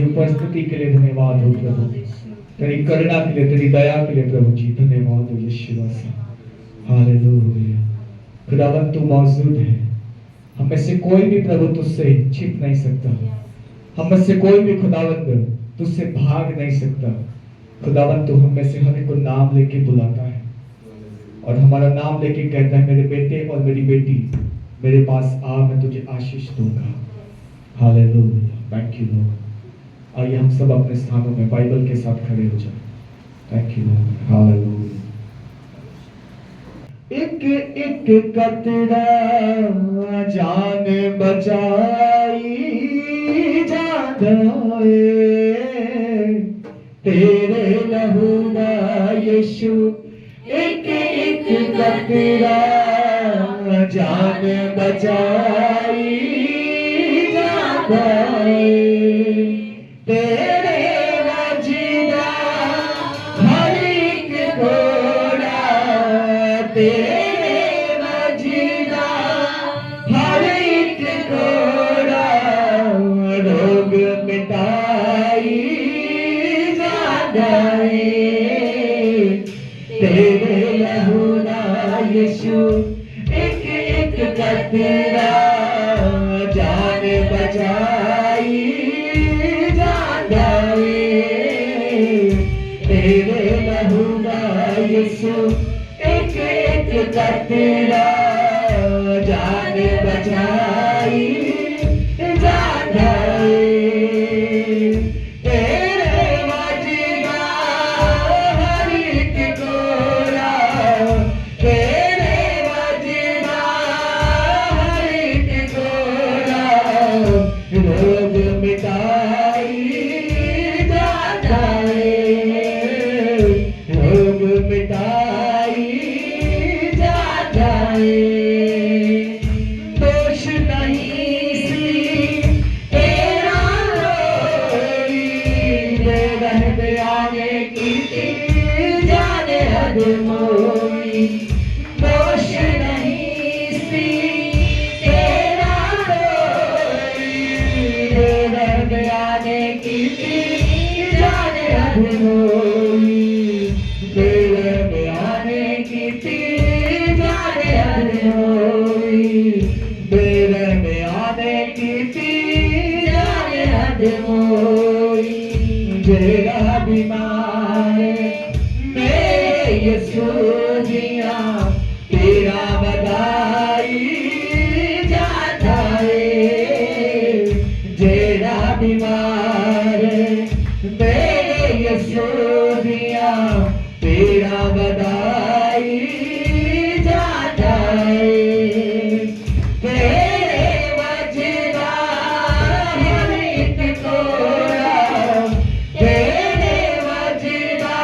उपस्थिति के लिए धन्यवाद हो प्रभु, तेरी करुणा के लिए, तेरी दया के लिए प्रभु जी धन्यवाद हो यीशु मसीह। हालेलुया। खुदावंद तू मौजूद है, हम में से कोई भी प्रभु तुझसे छिप नहीं सकता, हम में से कोई भी खुदावंद तुझसे भाग नहीं सकता। खुदावंद तू हम में से हर एक को नाम लेके बुलाता है और हमारा नाम लेके कहता है मेरे बेटे और मेरी बेटी मेरे पास आ, मैं तुझे आशीष दूंगा। Hallelujah, thank you Lord. आइए हम सब अपने स्थानों में बाइबल के साथ खड़े हो जाएं। Thank you Lord. हालेलुया। एक एक कतरा जान बचाई जाए, तेरे लहू का यीशु कतरा जान बचाई जाता है। तेरे वजदा हर एक घोड़ा, तेरे वजदा हर एक घोड़ा रोग मिटाई जाता है। तेरे लहू ना यीशु एक एक कतरा जान बचाई जाता है। तेरे लहू ना यीशु एक एक कतरा जान बचाई जाता है। तेरे वजदा हर एक घोड़ा, तेरे वजदा हर एक घोड़ा रोग मिटाई जाता है। रोग मिटाई जाता है। दोष नहीं सी तेरा कोई, रहने आगे की जाने हद मोई। दोष नहीं सी तेरा कोई, रहने आगे की जाने हद मोई। तेरे में आने की जाने हद मोई। तेरे में आने की जाने हद मोई। तेरा बीमार मेरे यीशु जिया तेरा बधाई जाता है। तेरा बीमार मेरे यीशु जिया तेरा बधाई जाता है। तेरे वजदा हर एक घोड़ा, तेरे वजदा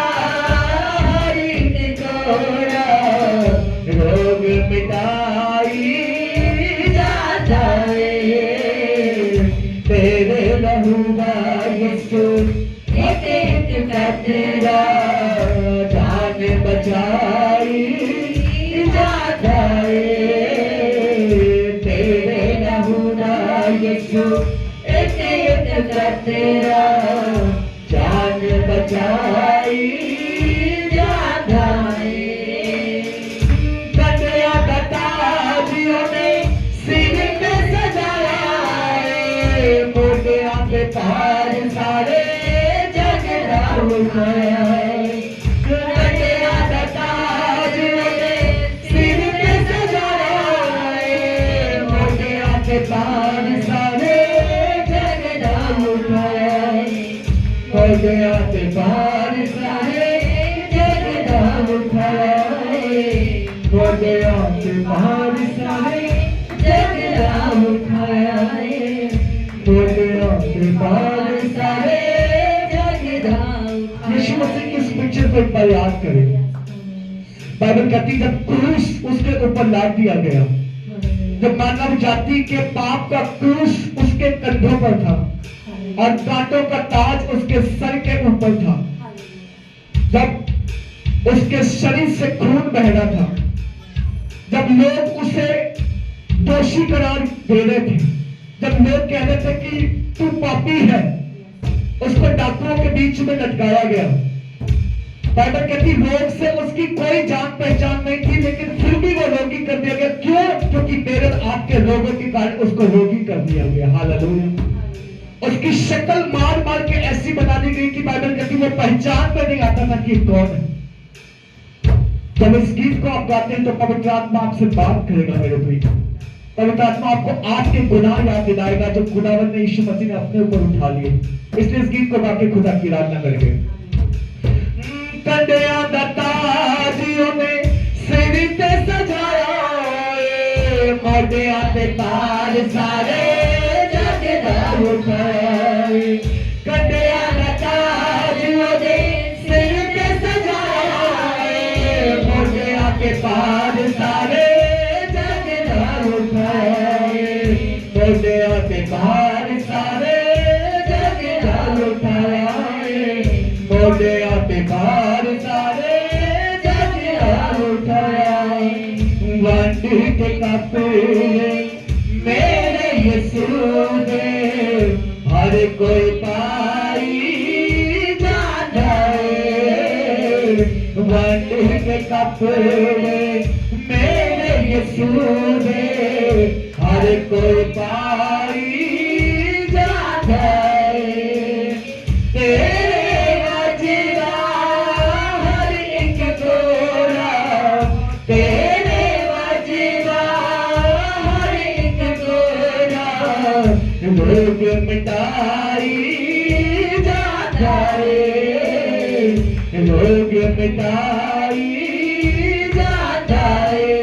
हर एक घोड़ा रोग मिटाई जाता है। तेरे लहू का यीशु एक एक कतरा जान बचाई जाता है। तेरे लहू का यीशु एक एक कतरा जान बचाई जाता है। कतरा का ताज उन्हें सिर पे सजाया है। मोटिया के ताज सारे जग उठाया है। कतरा का ताज उन्हें सिर पे सजाया है। मोटिया के ताज सारे जग उठाया है। मोटिया के ताज सारे जग उठाया है। मोटिया के ताज सारे जग उठाया है। मोटिया के ताज सारे यीशु मसीह की इस पिक्चर को एक बार याद करें। बाइबल कहती है जब क्रूस उसके ऊपर लाद दिया गया, जब मानव जाति के पाप का क्रूस उसके कंधों पर था और कांटों का ताज उसके सर के ऊपर था, जब उसके शरीर से खून बह रहा था, जब लोग उसे दोषी करार दे रहे थे, जब लोग कह रहे थे कि तू पापी है, उसको डाकुओं के बीच में लटकाया गया। बाइबल कहती रोग से उसकी कोई जान पहचान नहीं थी, लेकिन फिर भी वो रोगी कर दिया गया। क्यों? क्योंकि मेरे आपके रोगों के कारण उसको रोगी कर दिया गया। हालेलुया। उसकी शक्ल मार मार के ऐसी बना दी गई कि बाइबल कहती वो पहचान में नहीं आता था कि कौन है। जब इस गीत को आप गाते हैं तो पवित्र आत्मा आपसे बात करेगा मेरे प्रिय। पवित्र आत्मा आपको आपके गुनाह याद दिलाएगा जो खुदावंद ने यीशु मसीह ने अपने ऊपर उठा लिए। इसलिए इस गीत को गा के खुदा की आराधना करेंगे। कंडिया दा ताज उन्हें सिर ते सजाया, मोढियां ते ताज सारे जग दा उठाया। कंडिया दा ताज उन्हें सिर ते सजाया, मोढियां ते ताज कपड़े मेरे यीशु ने हर कोई पाई जाता है। वंडे के कपड़े मेरे यीशु ने हर कोई पाई जाता है। तेरे वजीरा हर एक गोरा, तेरे वजीरा हर एक गोरा रोग मिटाई जाता है। रोग मिटाई जाता है।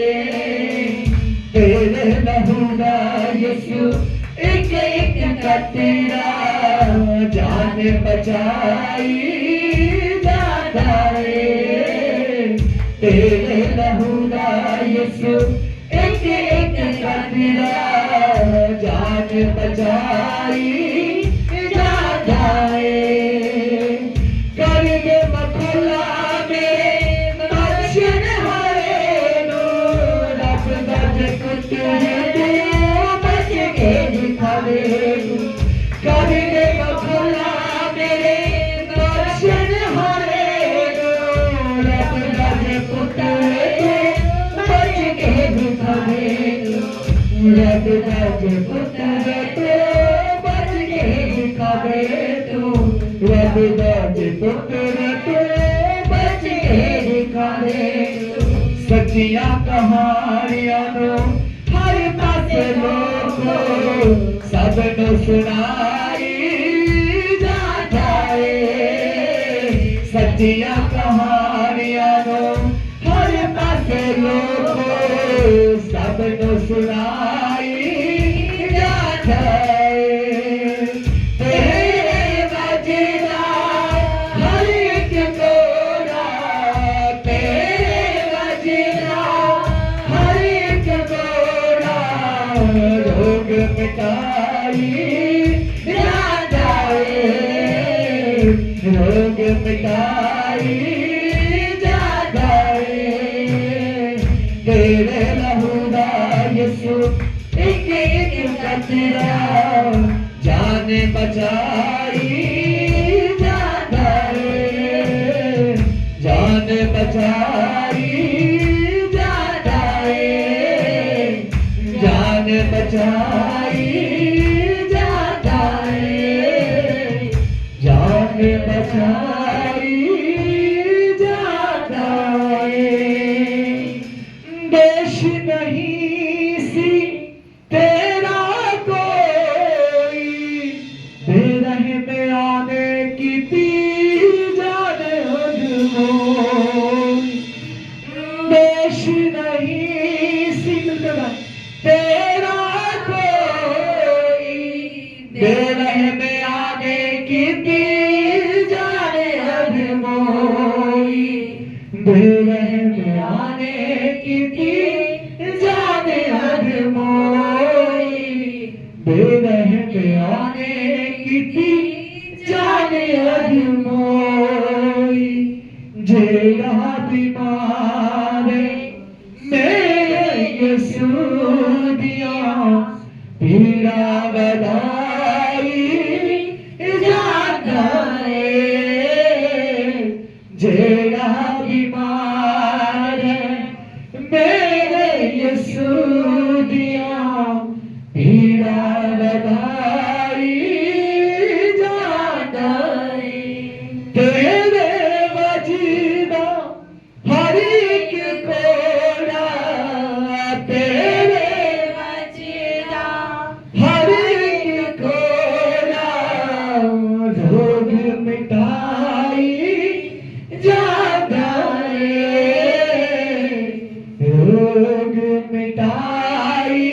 तेरे लहू का यीशु एक एक कतरा जान बचाई जाता है। तेरे लहू का यीशु एक एक कतरा जान बचाई जाता है। करगे मखला में दर्शन हरे नो रब दज कुतरे बच के दिखावे। करगे मखला मेरे दर्शन हरे नो रब दज कुतरे बच के दिखावे। रब दज कुतरे बच के दिखावे तू। रब दज कुतरे बच के दिखावे। सच्चियां कहानियां नो हर पासे लोगो सबनो सुनाई जाता है। सच्चियां कहानियां नो हर पासे लोगो सबनो सुनाई जाता है। तेरे वजीरा हर एक गोरा, तेरे वजीरा हर एक गोरा रोग मिटाई जाता है। रोग मिटाई जाता है। तेरे लहू का यीशु एक एक कतरा जान बचाई जाता है। जान बचाई जाता है। जान बचाई जाता है। जान बचाई जाता है। देश नहीं सी तेरा कोई बेरह में आने की पी जाने अजमोई। देश नहीं सी तेरा कोई बेरह में आने की पी जाने अजमोई। बेरह में आने की पी जाने अजमोई। बेरह में आने की पी जाने अजमोई। जेड़ा बीमार मेरे यीशु दिया पीड़ा बधाई जाता है। जेड़ा बीमार मेरे यीशु दिया पीड़ा बधाई जाता है। तेरे वजीरा हर एक कोरा, तेरे वजीरा हर एक कोरा रोग मिटाई जाता है। रोग मिटाई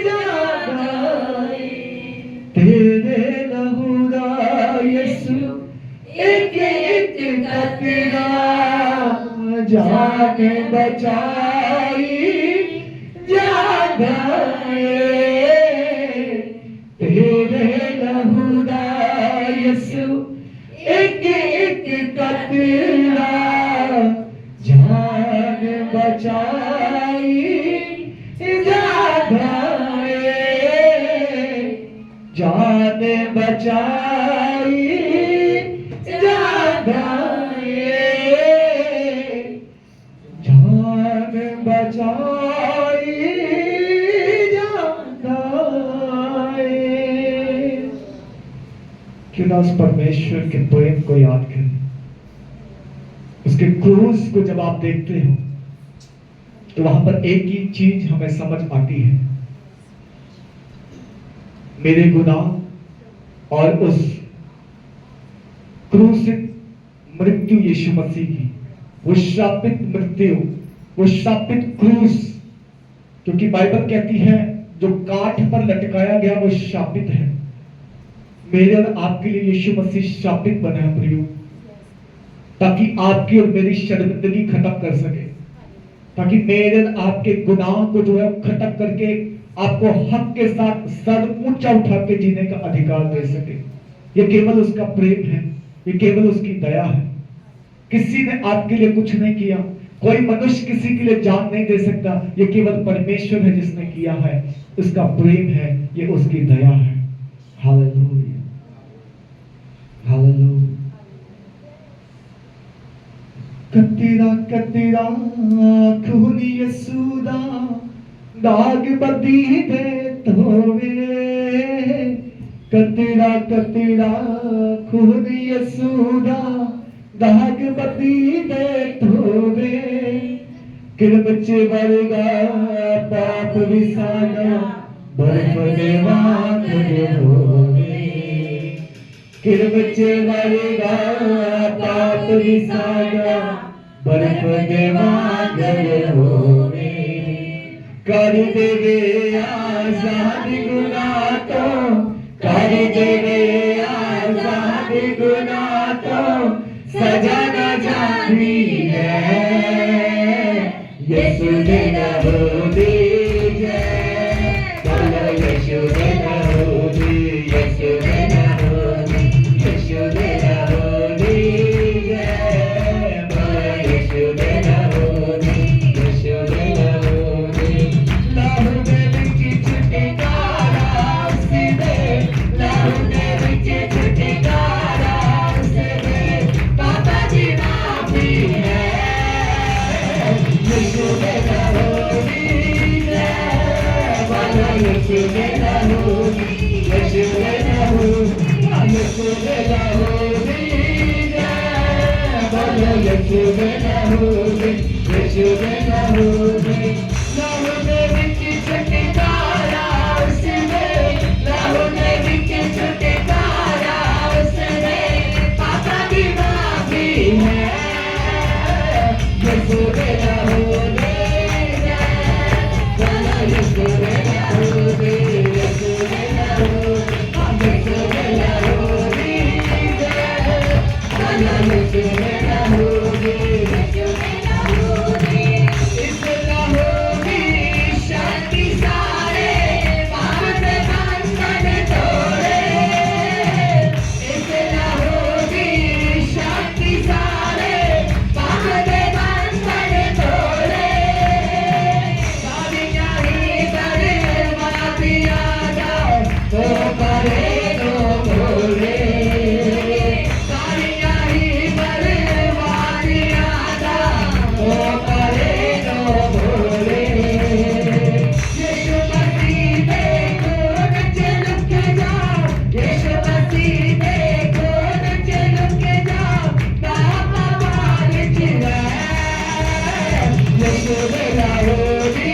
जाता है। तेरे लहू का यीशु एक एक कतरा जान बचाई जाता है। तेरे लहू का यीशु एक एक कतरा जान बचाई बचाई जान बचाई जान। क्यों ना उस परमेश्वर के प्रेम को याद करें। उसके क्रूस को जब आप देखते हो तो वहां पर एक ही चीज हमें समझ आती है, मेरे गुनाह और उस क्रूसित मृत्यु यीशु मसीह की, वो शापित मृत्यु, वो शापित क्रूस, क्योंकि बाइबल कहती है जो काठ पर लटकाया गया वो शापित है। मेरे और आपके लिए यीशु मसीह शापित बना है प्रियो, ताकि आपकी और मेरी शर्मिंदगी खत्म कर सके, ताकि मेरे और आपके गुनाह को जो है खत्म करके आपको हक के साथ सर ऊंचा उठा के जीने का अधिकार दे सके। ये केवल उसका प्रेम है, ये केवल उसकी दया है। किसी ने आपके लिए कुछ नहीं किया, कोई मनुष्य किसी के लिए जान नहीं दे सकता, ये केवल परमेश्वर है जिसने किया है। उसका प्रेम है, ये उसकी दया है। Hallelujah, hallelujah. कतेरा कतेरा खून यीशु दा दाग बदी दे तोवे, कतेरा कतेरा खून यीशु दा दाग बदी दे तोवे, किरबचे वर्गा पाप विसाना बर्फ दे वांगड़े होवे, किरबचे वर्गा पाप विसाना बर्फ दे वांगड़े होवे, कर देवे आजाद गुनाह तो, कर देवे आजाद गुनाह तो सजा न जाती है, यीशु ने न हो दी जय, बोलो यीशु ने न हो दी, यीशु ने न हो दी, यीशु ने न हो दी जय, बोलो यीशु ने न हो दी, यीशु ने न हो दी। लहू दे विच छुटकारा उसने, लहू दे विच छुटकारा उसने, पापा दी माफी है, यीशु ने न हो दी जय, बोलो यीशु ने न हो दी, यीशु ने न हो दी, यीशु ने न हो दी जय, बोलो यीशु ने न हो दी, यीशु ने न हो दी। लहू दे विच छुटकारा उसने, लहू दे विच छुटकारा उसने, पापा दी माफी है, यीशु ने न हो दी जय, बोलो यीशु ने न हो दी, यीशु ने न हो दी, यीशु ने न हो दी जय, बोलो यीशु ने न हो दी, यीशु ने न हो दी। इस लहू की शक्ति सारे पाप के बंधन तोड़े, इस लहू की शक्ति सारे पाप के बंधन तोड़े, सारियां ही बर्बादियां जाओ तो करे तो बोले, सारियां ही बर्बादियां जाओ तो करे तो बोले, यीशु मसीह दे खून च लुक जाओ, यीशु मसीह दे खून च लुक जाओ, पापा बाल च है, यीशु ने न हो दी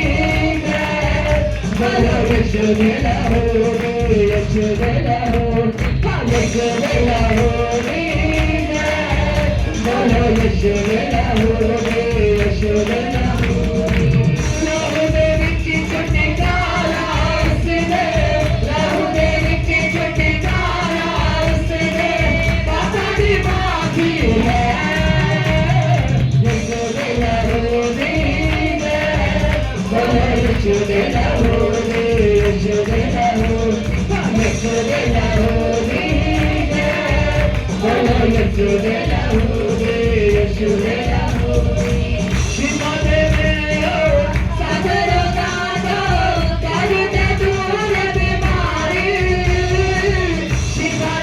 जय, बोलो यीशु ने न हो दी, यीशु ने न हो दी, यीशु ने न हो दी जय, बोलो यीशु ने न हो दी, यीशु ने न हो दी। लहू दे विच छुटकारा उसने, लहू दे विच छुटकारा उसने, पापा दी माफी है, यीशु ने न हो दी जय, बोलो यीशु ने न हो दी, यीशु ने न हो दी, यीशु ने न हो दी जय, बोलो यीशु ने न हो दी, यीशु ने न हो दी। शिवा दे मेरे सागरो गानो कर दे दूर बीमारी, शिवा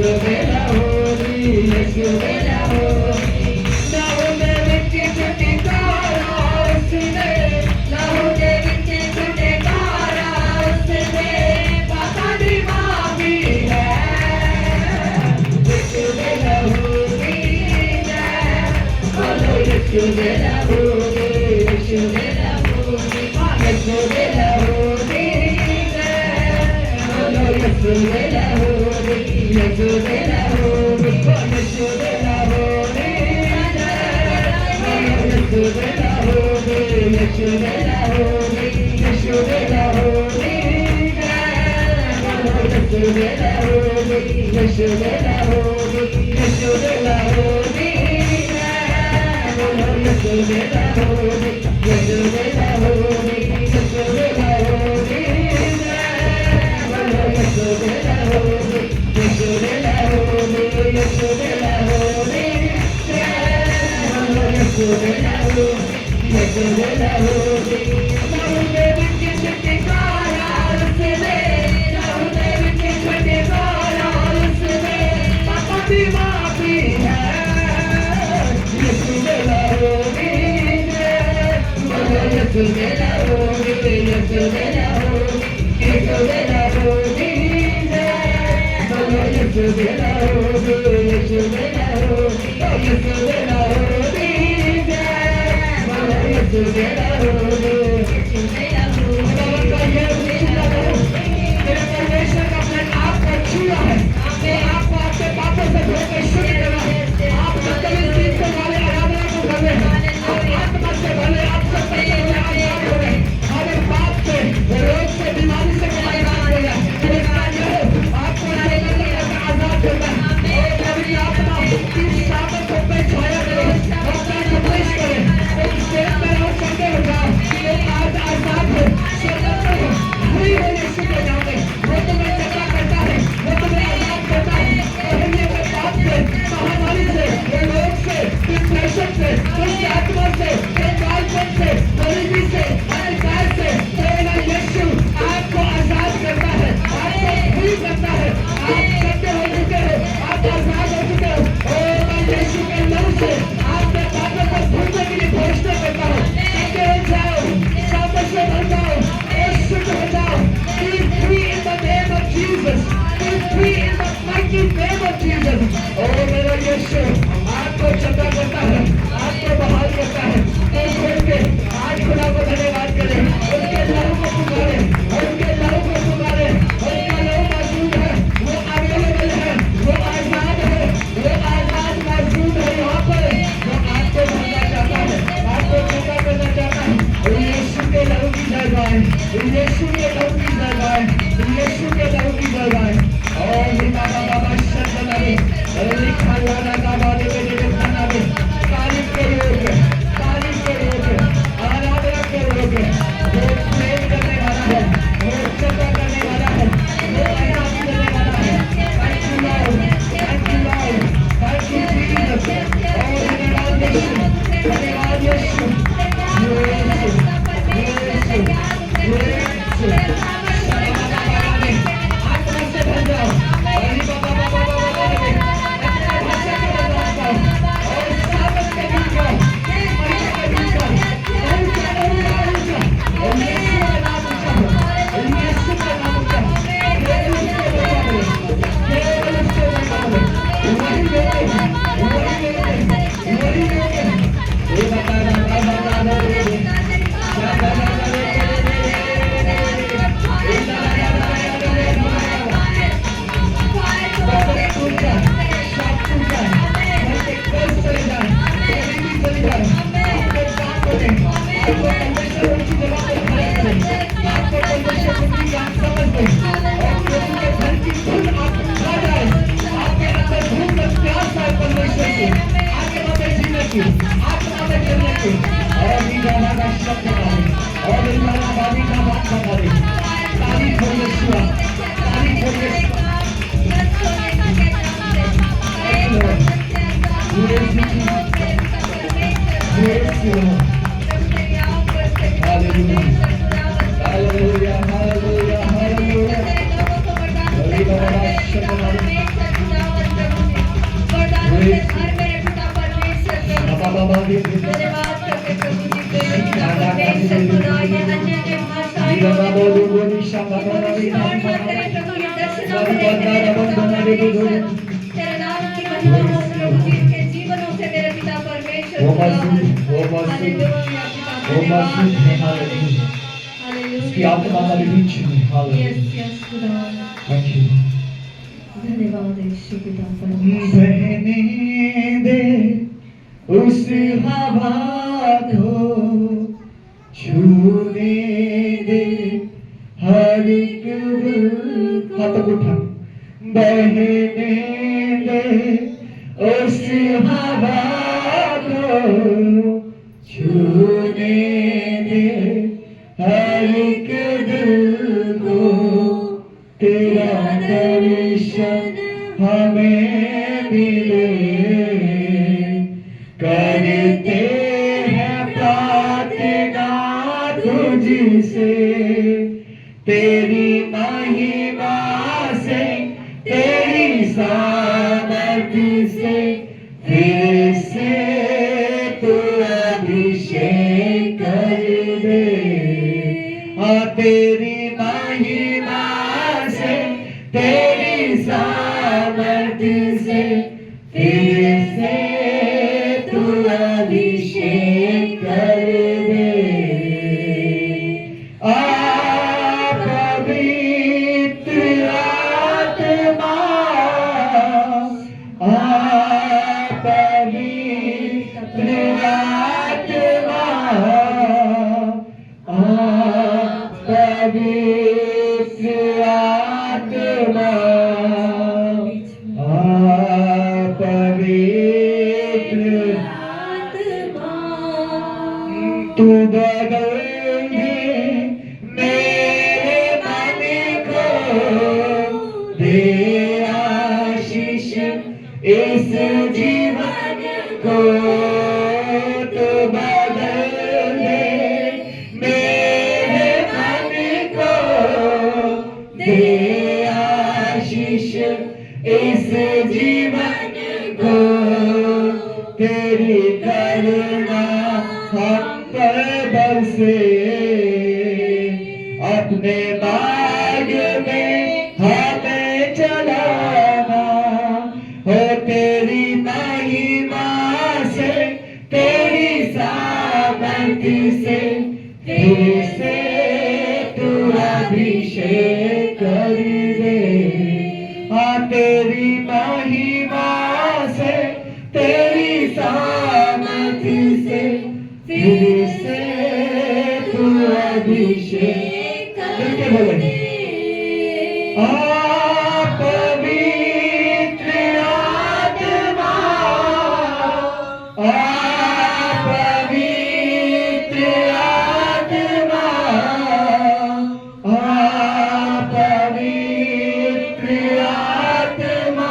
Hallelujah. glory. तेरे नाम की महिमा हो प्रभु जी, इनके जीवनों से मेरे पिता परमेश्वर वो खुदा। मौजूद है, वो मौजूद है, हालेलुया पिता, वो मौजूद है, धन्यवाद हालेलुया। उसकी हालेलुया आत्मा हमारे बीच में, हालेलुया। यस यस खुदा, Thank you. धन्यवाद यीशु पिता परमेश्वर। बहने दे उस हवा को, छूने दे हर एक दिल। हाथ उठा। बहने दे उस हवा को, छूने दे हर एक दिल को। तेरा दर्शन हमें मिले, करते हैं प्रार्थना तुझसे। तेरी महिमा से, तेरी सामर्थ्य से, फिर से तू अभिषेक कर दे। हाँ, तेरी महिमा से, तेरी सामर्थ्य से, फिर से तू अभिषेक कर दे। पवित्र आत्मा, पवित्र आत्मा, पवित्र आत्मा, पवित्र आत्मा तू बदल दे मेरे मन को, दे आशीष इस जीवन को। तू बदल दे मेरे मन को, दे आशीष इस जीवन को। तेरी करुणा हम पर बरसे, अपने मार्ग में हमें चलाना। हो तेरी महिमा से, तेरी सामर्थ्य से, फिर से तू अभिषेक कर दे। हाँ, तेरी महिमा से, तेरी सामर्थ्य से, फिर से तू अभिषेक कर दे। पवित्र आत्मा, पवित्र आत्मा, पवित्र आत्मा, पवित्र आत्मा, पवित्र आत्मा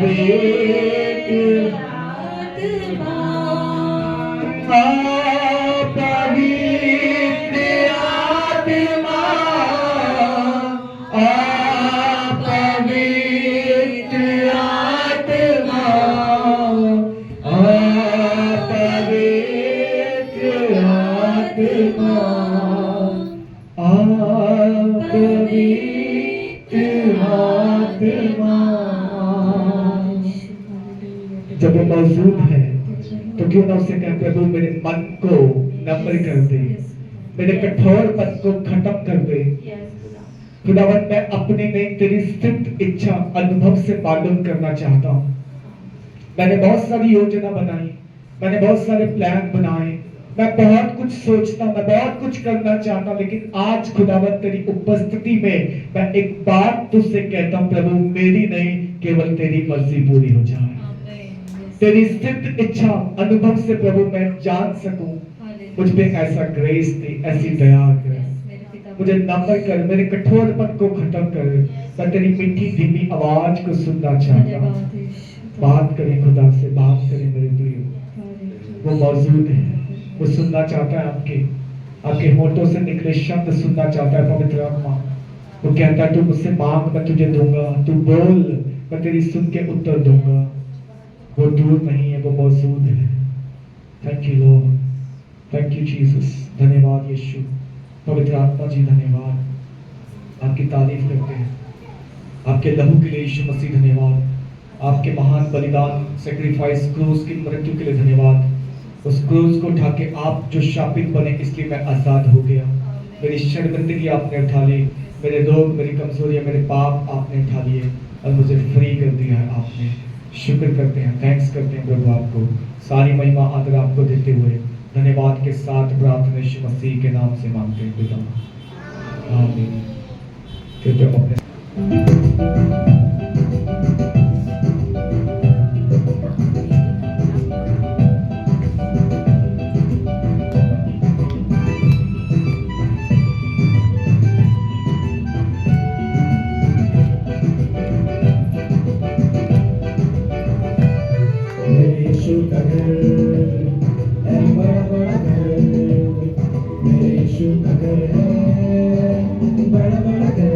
पवित्र आत्मा, पवित्र आत्मा, पवित्र आत्मा, पवित्र आत्मा। जब वो मौजूद है तो क्यों ना उसे कहें, प्रभु मेरे मन को नम्र कर दे, मेरे कठोरपन को खत्म कर दे। खुदावन, मैं अपने में तेरी स्थित इच्छा अनुभव से मालूम करना चाहता हूँ। मैंने बहुत सारी योजना बनाई, मैंने बहुत सारे प्लान बनाए, मैं बहुत कुछ सोचता, मैं बहुत कुछ करना चाहता, लेकिन आज खुदावन तेरी उपस्थिति में मैं एक बात तुझसे कहता हूँ, प्रभु मेरी नहीं केवल तेरी मर्जी पूरी हो जाए। तेरी स्थित इच्छा अनुभव से प्रभु मैं जान सकूं, मुझ पे ऐसा ग्रेस दे, ऐसी दया कर, मुझे नम्र कर, मेरे कठोरपन को खत्म कर। मैं तेरी मीठी धीमी आवाज को सुनना चाहता हूँ। बात करें खुदा से, बात करें मेरे प्रिय। वो मौजूद है, वो सुनना चाहता है, आपके होठों से निकले शब्द सुनना चाहता है। पवित्र आत्मा वो कहता है, तू मुझसे मांग मैं तुझे दूंगा, तू बोल मैं तेरी सुन के उत्तर दूंगा। वो दूर नहीं है, वो मौजूद है। Thank you Lord. Thank you Jesus, धन्यवाद यीशु। पवित्र आत्मा जी धन्यवाद, आपकी तारीफ करते हैं, आपके लहू के लिए यीशु मसीह धन्यवाद, आपके महान बलिदान सेक्रीफाइस क्रूस की मृत्यु के लिए धन्यवाद। उस क्रूस को उठा के आप जो शापित बने, इसलिए मैं आजाद हो गया। मेरी शर्मिंदगी आपने उठा ली, मेरे रोग, मेरी कमजोरियां, मेरे पाप आपने उठा लिए और मुझे फ्री कर दिया है आपने। शुक्र करते हैं, थैंक्स करते हैं प्रभु आपको। सारी महिमा आदर आपको देते हुए धन्यवाद के साथ प्रार्थना यीशु मसीह के नाम से मांगते हैं पिता, आमीन। कृपया अपने यीशु का घर है, बड़ा बड़ा घर, मेरे यीशु का घर है, बड़ा बड़ा घर,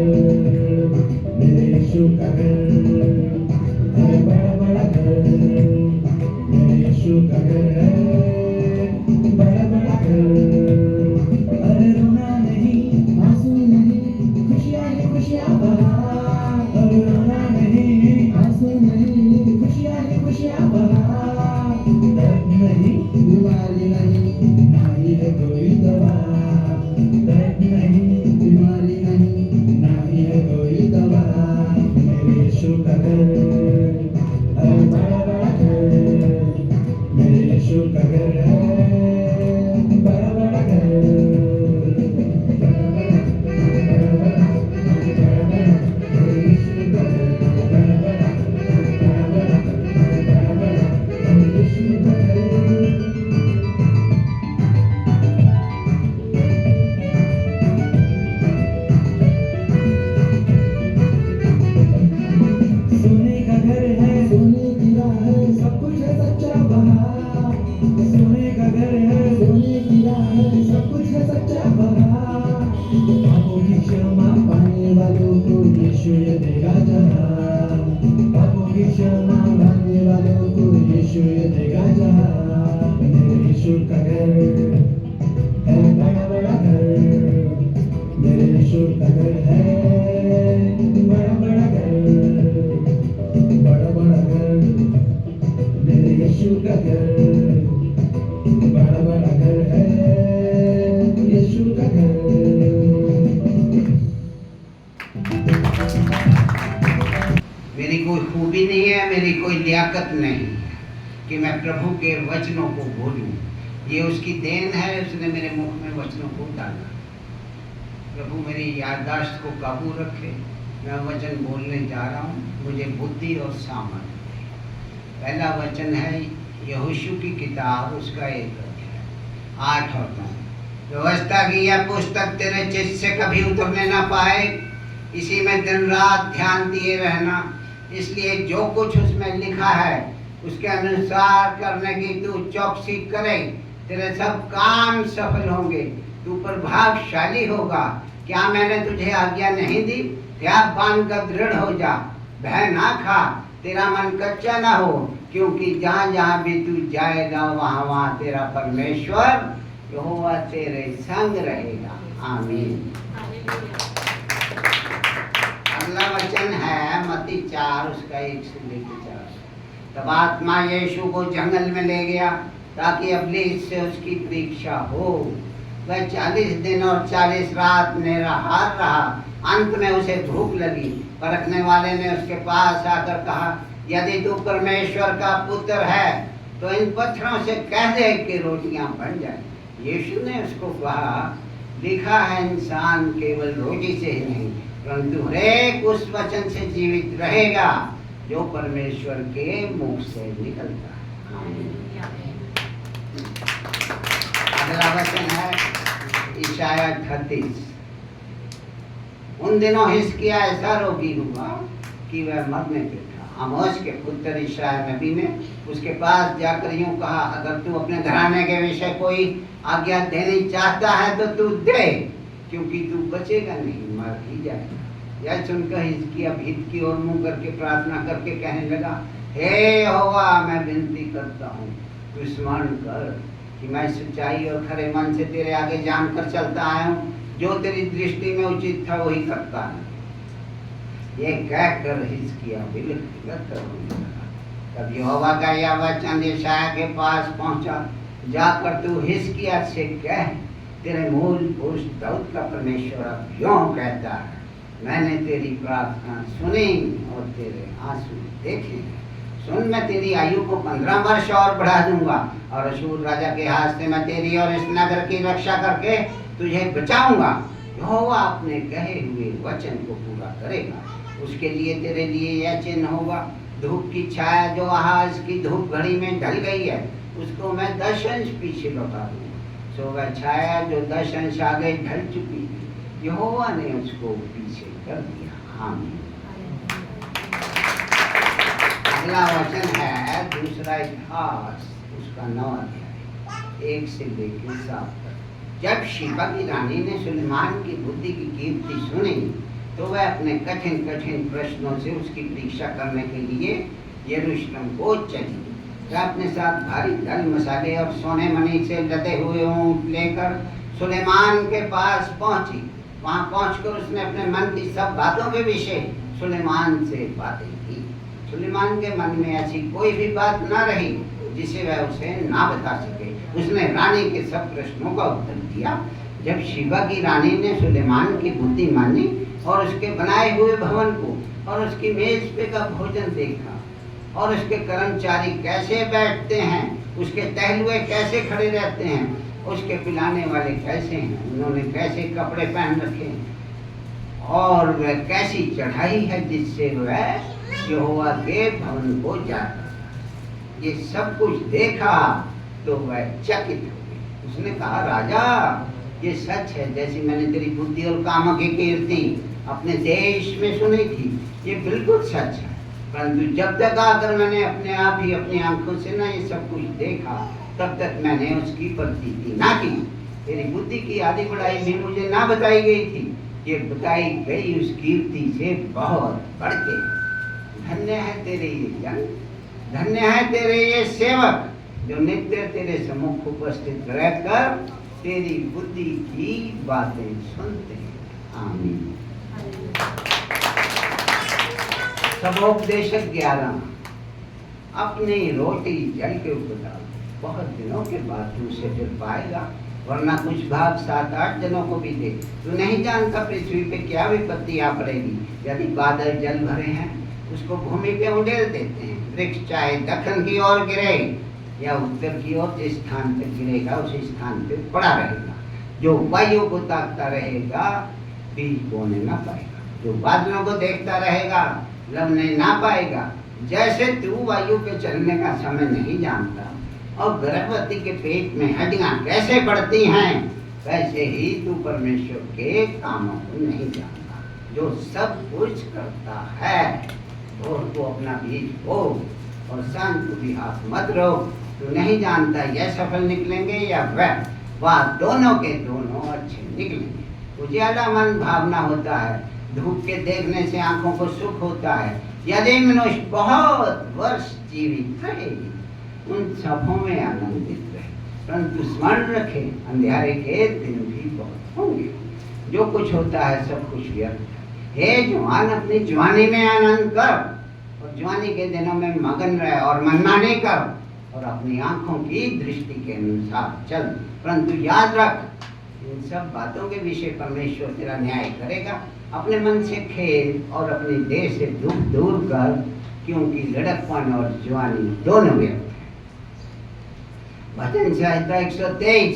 मेरे यीशु का घर है, बड़ा बड़ा घर, मेरे यीशु का घर है, बड़ा बड़ा घर। अरे रोना नहीं, आंसू नहीं, खुशियाँ ही खुशियाँ भरा। अरे रोना नहीं, आंसू नहीं, खुशियाँ ही खुशियाँ भरा। दर्द नहीं, बीमारी नहीं, ना ही है कोई दवा। दर्द नहीं, बीमारी नहीं, ना ही है कोई दवा। मेरे यीशु का घर है, बड़ा बड़ा घर, मेरे यीशु का घर है, बड़ा बड़ा घर। सोने का घर है, सोने की राह है, सब कुछ है सच्चा बहा। सोने का घर है, सोने की राह है, सब कुछ है सच्चा बहा। पापों की क्षमा पाने वालों को यीशु ये देगा जहाँ। पापों की क्षमा पाने वालों को यीशु ये देगा जहाँ। मेरे यीशु का घर है, बड़ा बड़ा घर, मेरे यीशु का घर है, बड़ा बड़ा घर, बड़ा बड़ा घर, मेरे यीशु का घर, बड़ा बड़ा घर है, यीशु का घर। मेरी कोई खूबी नहीं है, मेरी कोई लियाकत नहीं है कि मैं प्रभु के वचनों को बोलूं। ये उसकी देन है, उसने मेरे मुख में वचनों को डाला। प्रभु मेरी याददाश्त को काबू रखे, मैं वचन बोलने जा रहा हूँ, मुझे बुद्धि और सामर्थ दे। पहला वचन है यहोशू की किताब, उसका 1 अध्याय 8 और 9। व्यवस्था की यह पुस्तक तेरे चित्त से कभी उतरने ना पाए, इसी में दिन रात ध्यान दिए रहना, इसलिए जो कुछ उसमें लिखा है उसके अनुसार करने की तू चौकसी करे, तेरे सब काम सफल होंगे, तू प्रभावशाली होगा। क्या मैंने तुझे आज्ञा नहीं दी? त्याग बांध कर दृढ़ हो जा, भय ना खा, तेरा मन कच्चा ना हो, क्योंकि जहाँ जहाँ भी तू जाएगा वहाँ वहाँ तेरा परमेश्वर यहोवा तेरे संग रहेगा। आमीन। अगला वचन है मत्ती 4 उसका 1 से लेकर 4। तब आत्मा यीशु को जंगल में ले गया ताकि अबलीस से उसकी परीक्षा हो। वह 40 दिन और 40 रात निराहार रहा। अंत में उसे भूख लगी। परखने वाले ने उसके पास आकर कहा, यदि तू परमेश्वर का पुत्र है तो इन पत्थरों से कह दे कि रोटियां बन जाए। यीशु ने उसको कहा, लिखा है इंसान केवल रोटी से ही नहीं परंतु हरेक उस वचन से जीवित रहेगा जो परमेश्वर के मुख से निकलता है। अगला वचन है इशाया 38। उन दिनों हिजकिय्याह ऐसा रोगी हुआ कि वह मरने पे था। आमोस के पुत्र इशाया नबी ने उसके पास जाकर यूं कहा, अगर तू अपने घराने के विषय कोई आज्ञा देनी चाहता है तो तू दे, क्योंकि तू बचेगा नहीं, मर ही जाएगा। यह सुनकर हिजकिय्याह भीत की ओर मुंह करके प्रार्थना करके कहने लगा, हे यहोवा, मैं विनती करता हूँ, तू स्मरण कर कि मैं सच्चाई और खरे मन से तेरे आगे जानकर चलता आया हूँ, जो तेरी दृष्टि में उचित था वही करता है। ये कहकर हिजकिय्याह बिलख कर रोने लगा। तब यहोवा का यह वचन यशायाह के पास पहुंचा, जाकर तू हिजकिय्याह से कह, तेरे मूल पुरुष दाऊद का परमेश्वर अब यूं कहता है, मैंने तेरी प्रार्थना सुनी और तेरे आंसू देखे। सुन, मैं तेरी आयु को 15 वर्ष और बढ़ा दूंगा और अशूर राजा के हाथ से मैं तेरी और इस नगर की रक्षा करके तुझे बचाऊंगा। यहोवा अपने कहे हुए वचन को पूरा करेगा। उसके लिए तेरे लिए यह चिन्ह होगा, धूप की छाया जो आहाज की धूप घड़ी में ढल गई है, उसको मैं 10 अंश पीछे लौटा दूंगा। सो वह छाया जो 10 अंश आगे ढल चुकी थी, यहोवा ने उसको पीछे कर दिया। आमीन। अगला वचन है दूसरा इतिहास, उसका 9 अध्याय 1 से लेकर 7 तक। जब शीबा की रानी ने सुलेमान की बुद्धि की कीर्ति सुनी, तो वह अपने कठिन कठिन प्रश्नों से उसकी परीक्षा करने के लिए यरूशलेम को चली। वह अपने साथ भारी दल मसाले और सोने मणि से लदे हुए ऊंट लेकर सुलेमान के पास पहुंची। वहां पहुंचकर उसने अपने मन की सब बातों के विषय सुलेमान से बातें की। सुलेमान के मन में ऐसी कोई भी बात न रही जिसे वह उसे ना बता सके। उसने रानी के सब प्रश्नों का उत्तर दिया। जब शीबा की रानी ने सुलेमान की बुद्धि मानी और उसके बनाए हुए भवन को और उसकी मेज पे का भोजन देखा और उसके कर्मचारी कैसे बैठते हैं, उसके टहलुए कैसे खड़े रहते हैं, उसके पिलाने वाले कैसे हैं, उन्होंने कैसे कपड़े पहन रखे हैं और वह कैसी चढ़ाई है जिससे वह यहोवा के भवन को जाता। ये सब कुछ देखा तो वह चकित हो गई। उसने कहा, राजा, ये सच है जैसी मैंने तेरी बुद्धि और कामों की कीर्ति अपने देश में सुनी थी, ये बिल्कुल सच है। परंतु जब तक आकर मैंने अपने आप ही अपनी आंखों से ना ये सब कुछ देखा, तब तक मैंने उसकी प्रतीति ना की। तेरी बुद्धि की आदि बढ़ाई भी मुझे ना बताई गई थी, ये बताई गई उस कीर्ति से बहुत बढ़ के। धन्य है तेरे ये जन, धन्य है तेरे ये सेवक जो नित्य तेरे सम्मुख उपस्थित रहकर तेरी बुद्धि की बातें सुनते हैं। आमीन। सबोपदेशक 11। अपनी रोटी जल के ऊपर डाल, बहुत दिनों के बाद तू उसे फिर पाएगा, वरना कुछ भाग 7-8 जनों को भी दे। तू नहीं जानता पृथ्वी पे क्या विपत्ति आ पड़ेगी। यदि बादल जल भरे हैं, उसको भूमि पे उंडेल देते हैं। वृक्ष चाहे दक्षिण की ओर गिरे या उत्तर की ओर, जिस स्थान पे गिरेगा उसी स्थान पे पड़ा रहेगा। जो वायु को ताकता रहेगा बीज बोने ना पाएगा, जो बादलों को देखता रहेगा लवने ना पाएगा। जैसे तू वायु पे चलने का समय नहीं जानता और गर्भवती के पेट में हड्डियां कैसे बढ़ती हैं, वैसे ही तू परमेश्वर के कामों को नहीं जानता, जो सब कुछ करता है। और तो अपना बीज बो और सांझ को भी हाथ मत रहो। तू नहीं जानता यह सफल निकलेंगे या वह दोनों के दोनों अच्छे निकलेंगे। उजियाला मन भावना होता है, धूप के देखने से आंखों को सुख होता है। यदि मनुष्य बहुत वर्ष जीवित रहेगी, उन सबों में आनंदित रहे। परंतु स्मरण रखे, अंधेरे के दिन भी बहुत होंगे। जो कुछ होता है सब कुछ व्यर्थ है। हे जवान, अपनी जवानी में आनंद कर और जवानी के दिनों में मगन रहे और मनमानी कर और अपनी आंखों की दृष्टि के अनुसार चल। परंतु याद रख, इन सब बातों के विषय परमेश्वर तेरा न्याय करेगा। अपने मन से खेल और अपने देह से दुख दूर कर, क्योंकि लड़कपन और जवानी दोनों व्यर्थ है। भजन संहिता 123।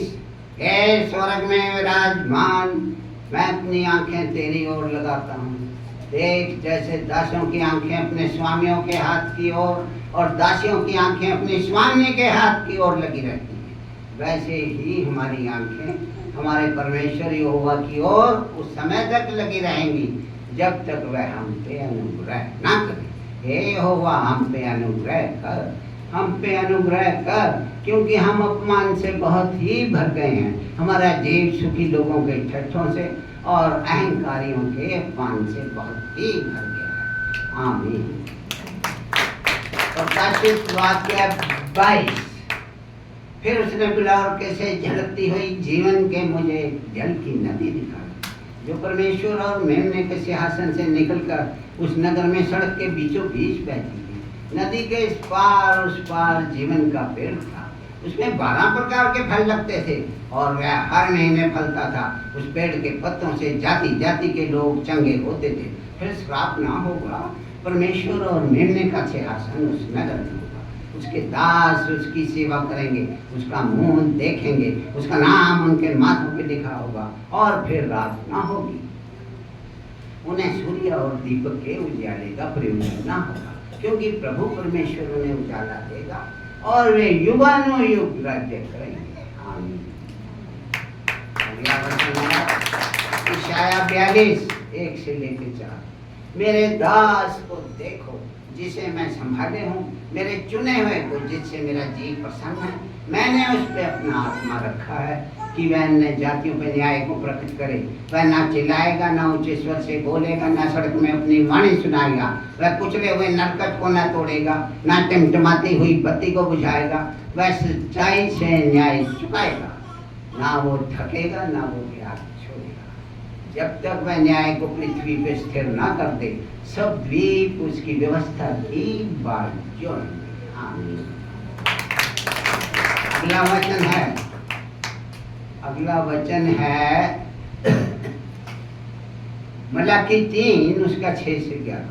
हे स्वर्ग में विराजमान, मैं अपनी आंखें तेरी ओर लगाता हूँ। देख, जैसे दासों की आंखें अपने स्वामियों के हाथ की ओर और दासियों की आंखें अपने स्वामी के हाथ की ओर लगी रहती हैं, वैसे ही हमारी आंखें हमारे परमेश्वर यहोवा की ओर उस समय तक लगी रहेंगी जब तक वह हम पे अनुग्रह ना करे। हे यहोवा, हम पे अनुग्रह कर, हम पे अनुग्रह कर, क्योंकि हम अपमान से बहुत ही भर गए हैं। हमारा जीव सुखी लोगों के ठट्ठों से और अहंकारियों के अपमान से बहुत ही भर गया है। आमीन। प्रकाशित वाक्य 22 फिर उसने बुला और कैसे झलकती हुई जीवन के मुझे जल की नदी दिखाई, जो परमेश्वर और मेमने के सिंहासन से निकलकर उस नगर में सड़क के बीचों बीच बहती थी। नदी के इस पार उस पार जीवन का पेड़ था। उसमें 12 प्रकार के फल लगते थे और वह हर महीने फलता था। उस पेड़ के पत्तों से जाति जाति के लोग चंगे होते थे। फिर श्राप ना होगा, परमेश्वर और मेमने का सिंहासन उस नगर में होगा। उसके दास उसकी सेवा करेंगे, उसका मुंह देखेंगे, उसका नाम उनके माथों पे लिखा होगा और फिर रात ना होगी। उन्हें सूर्य और दीपक के उजाले का प्रयोजन ना होगा, क्योंकि प्रभु परमेश्वर उन्हें उजाला देगा और वे युगानुयुग राज्य करेंगे। आमीन। अगला वचन है इशाया 42:1 से लेकर 4। मेरे दास को देखो जिसे मैं संभाले हूँ, मेरे चुने हुए को जिससे मेरा जी प्रसन्न है। मैंने उस पर अपना आत्मा रखा है कि वह अन्य जातियों पर न्याय को प्रकट करे। वह ना चिल्लाएगा, ना ऊंचे स्वर से बोलेगा, ना सड़क में अपनी वाणी सुनाएगा। वह कुचले हुए नरकट को ना तोड़ेगा, ना टिमटिमाती हुई बत्ती को बुझाएगा। वह सच्चाई से न्याय चुकाएगा, ना वो थकेगा, ना वो प्यास छोड़ेगा, जब तक वह न्याय को पृथ्वी पे स्थिर ना कर दे। सब द्वीप उसकी व्यवस्था की बाजू। आमीन। अगला वचन है मलाकी 3 उसका 6 से 11।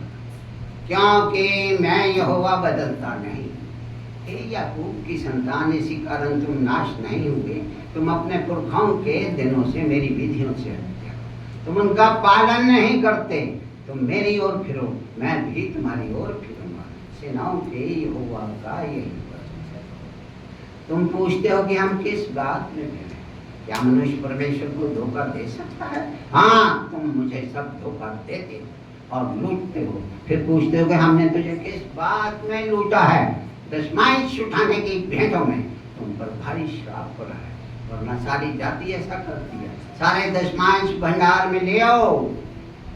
क्योंकि मैं यहोवा बदलता नहीं। हे याकूब की संतान, इसी कारण तुम नाश नहीं हुए। तुम अपने पुरखाओं के दिनों से मेरी विधियों से हटते हो, तुम उनका पालन नहीं करते। तुम मेरी ओर फिरो, मैं भी तुम्हारी ओर फिरूंगा। सेनाओं के यहोवा का यही वचन है। तुम पूछते हो कि हम किस बात में गिरे? क्या मनुष्य परमेश्वर को धोखा दे सकता है? हाँ, तुम मुझे सब धोखा देते और लूटते हो। फिर पूछते हो कि हमने तुझे किस बात में लूटा है? दशमांश उठाने की भेंटों में तुम पर भारी श्राप पड़ा है, वरना सारी जाति ऐसा करती है। सारे दशमांश भंडार में ले आओ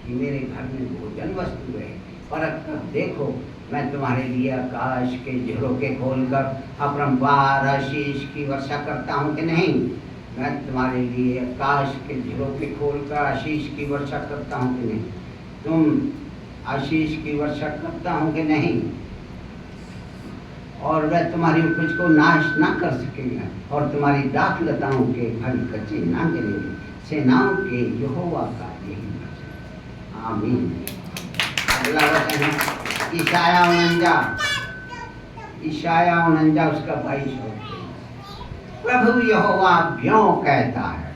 कि मेरे घर में भोजन वस्तु है। परख कर देखो, मैं तुम्हारे लिए आकाश के झरोखे खोलकर अपरंपार आशीष की वर्षा करता हूँ कि नहीं? मैं तुम्हारे लिए आकाश के झरोखे खोलकर आशीष की वर्षा करता हूँ कि नहीं? तुम आशीष की वर्षा करता हूँ कि नहीं? और वह तुम्हारी उपज को नाश ना कर सकेगा और तुम्हारी दाख लताओं के फल कच्चे ना गिरेंगे। सेनाओं के यहोवा का यही वचन। आमीन। अगला वचन है इशाया 49 उसका 22। प्रभु यहोवा यों कहता है,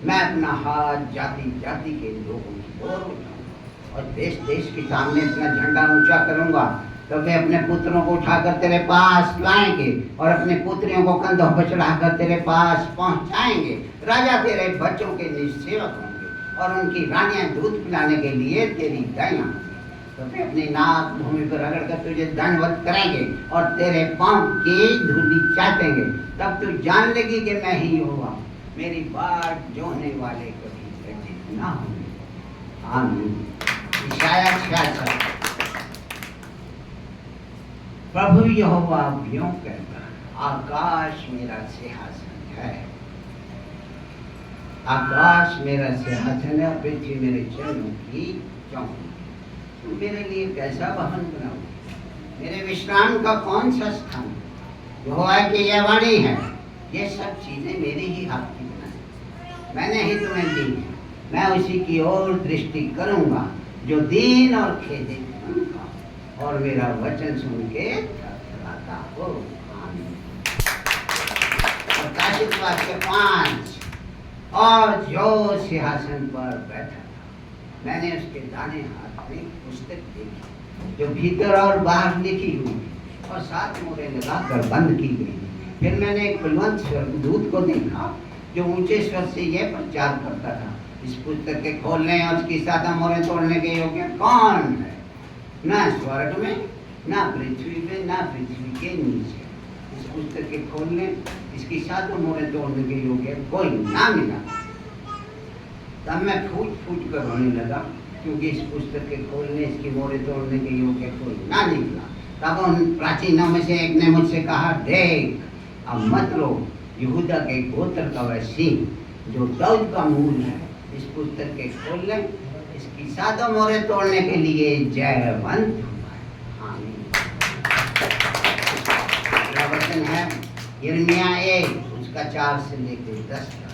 मैं अपना हाथ जाति जाति के लोगों की ओर उठाऊंगा और देश देश के सामने अपना झंडा ऊंचा करूंगा। तो वे अपने पुत्रों को उठाकर तेरे पास लाएंगे और अपने पुत्रियों को कंधों पर चढ़ाकर तेरे पास पहुंचाएंगे। राजा तेरे बच्चों के निसेवक होंगे और उनकी रानियां दूध पिलाने के लिए तेरी गायें। तो वे अपनी नाक भूमि पर रगड़कर तुझे दंडवत करेंगे और तेरे पांव की धूली चाटेंगे। तब तू जान लेगी कि मैं ही हुआ। मेरी बाट जोहने वाले कभी लज्जित ना होंगे। आमीन। इशाया 66। प्रभु यहोवा यों कहता है, आकाश मेरा सिंहासन है। आकाश मेरा सिंहासन है, पृथ्वी मेरे चरणों की चौकी। तुम मेरे लिए कैसा वाहन बनाओ? मेरे विश्राम का कौन सा स्थान? यहोवा की यह वाणी है, ये सब चीजें मेरे ही हाथ की बनाई, मैंने ही तुम्हें दी है। मैं उसी की ओर दृष्टि करूंगा जो दीन और खेदित उनका, और मेरा वचन सुन के थरथराता हो। आमीन। प्रकाशित वाक्य 5। और जो सिंहासन पर बैठा था, मैंने उसके दाहिने हाथ में पुस्तक देखी जो भीतर और बाहर लिखी हुई और 7 मोहरें लगाकर बंद की गई। फिर मैंने एक बलवंत स्वर्गदूत को देखा जो ऊंचे स्वर से यह प्रचार करता था, इस पुस्तक के खोलने और उसकी 7 मोहरें तोड़ने के योग्य कौन है? ना स्वर्ग में, ना पृथ्वी में, ना पृथ्वी के नीचे। इस पुस्तक के खोलने, इसकी 7 मोहरें तोड़ने के योग्य कोई ना मिला। तब मैं फूट फूट कर रोने लगा, क्योंकि इस पुस्तक के खोलने, इसकी मोहरें तोड़ने के योग्य कोई ना निकला। तब उन प्राचीनों में से एक ने मुझसे कहा, देख, अब मत रो, यहूदा के गोत्र का वह सिंह जो दाऊद का मूल है, इस पुस्तक के खोल लें, इसकी सातों मोहरें तोड़ने के लिए जयवंत हुआ है। आमीन। अगला वचन है यिर्मयाह 1 उसका 4 से लेकर 10 तक।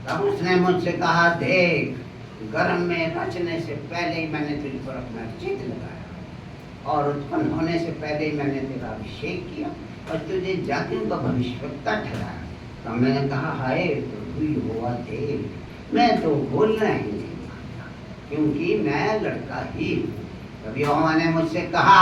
तब उसने मुझसे कहा, देख, गर्भ में रचने से पहले ही मैंने तुझ पर अपना चित्त लगाया और उत्पन्न होने से पहले ही मैंने तेरा अभिषेक किया और तुझे जातियों का भविष्यवक्ता ठहराया। तब मैंने कहा, हाय प्रभु यहोवा देव, मैं तो बोलना ही नहीं पाता, क्योंकि मैं लड़का ही हूँ। तब यहोवा ने मुझसे कहा,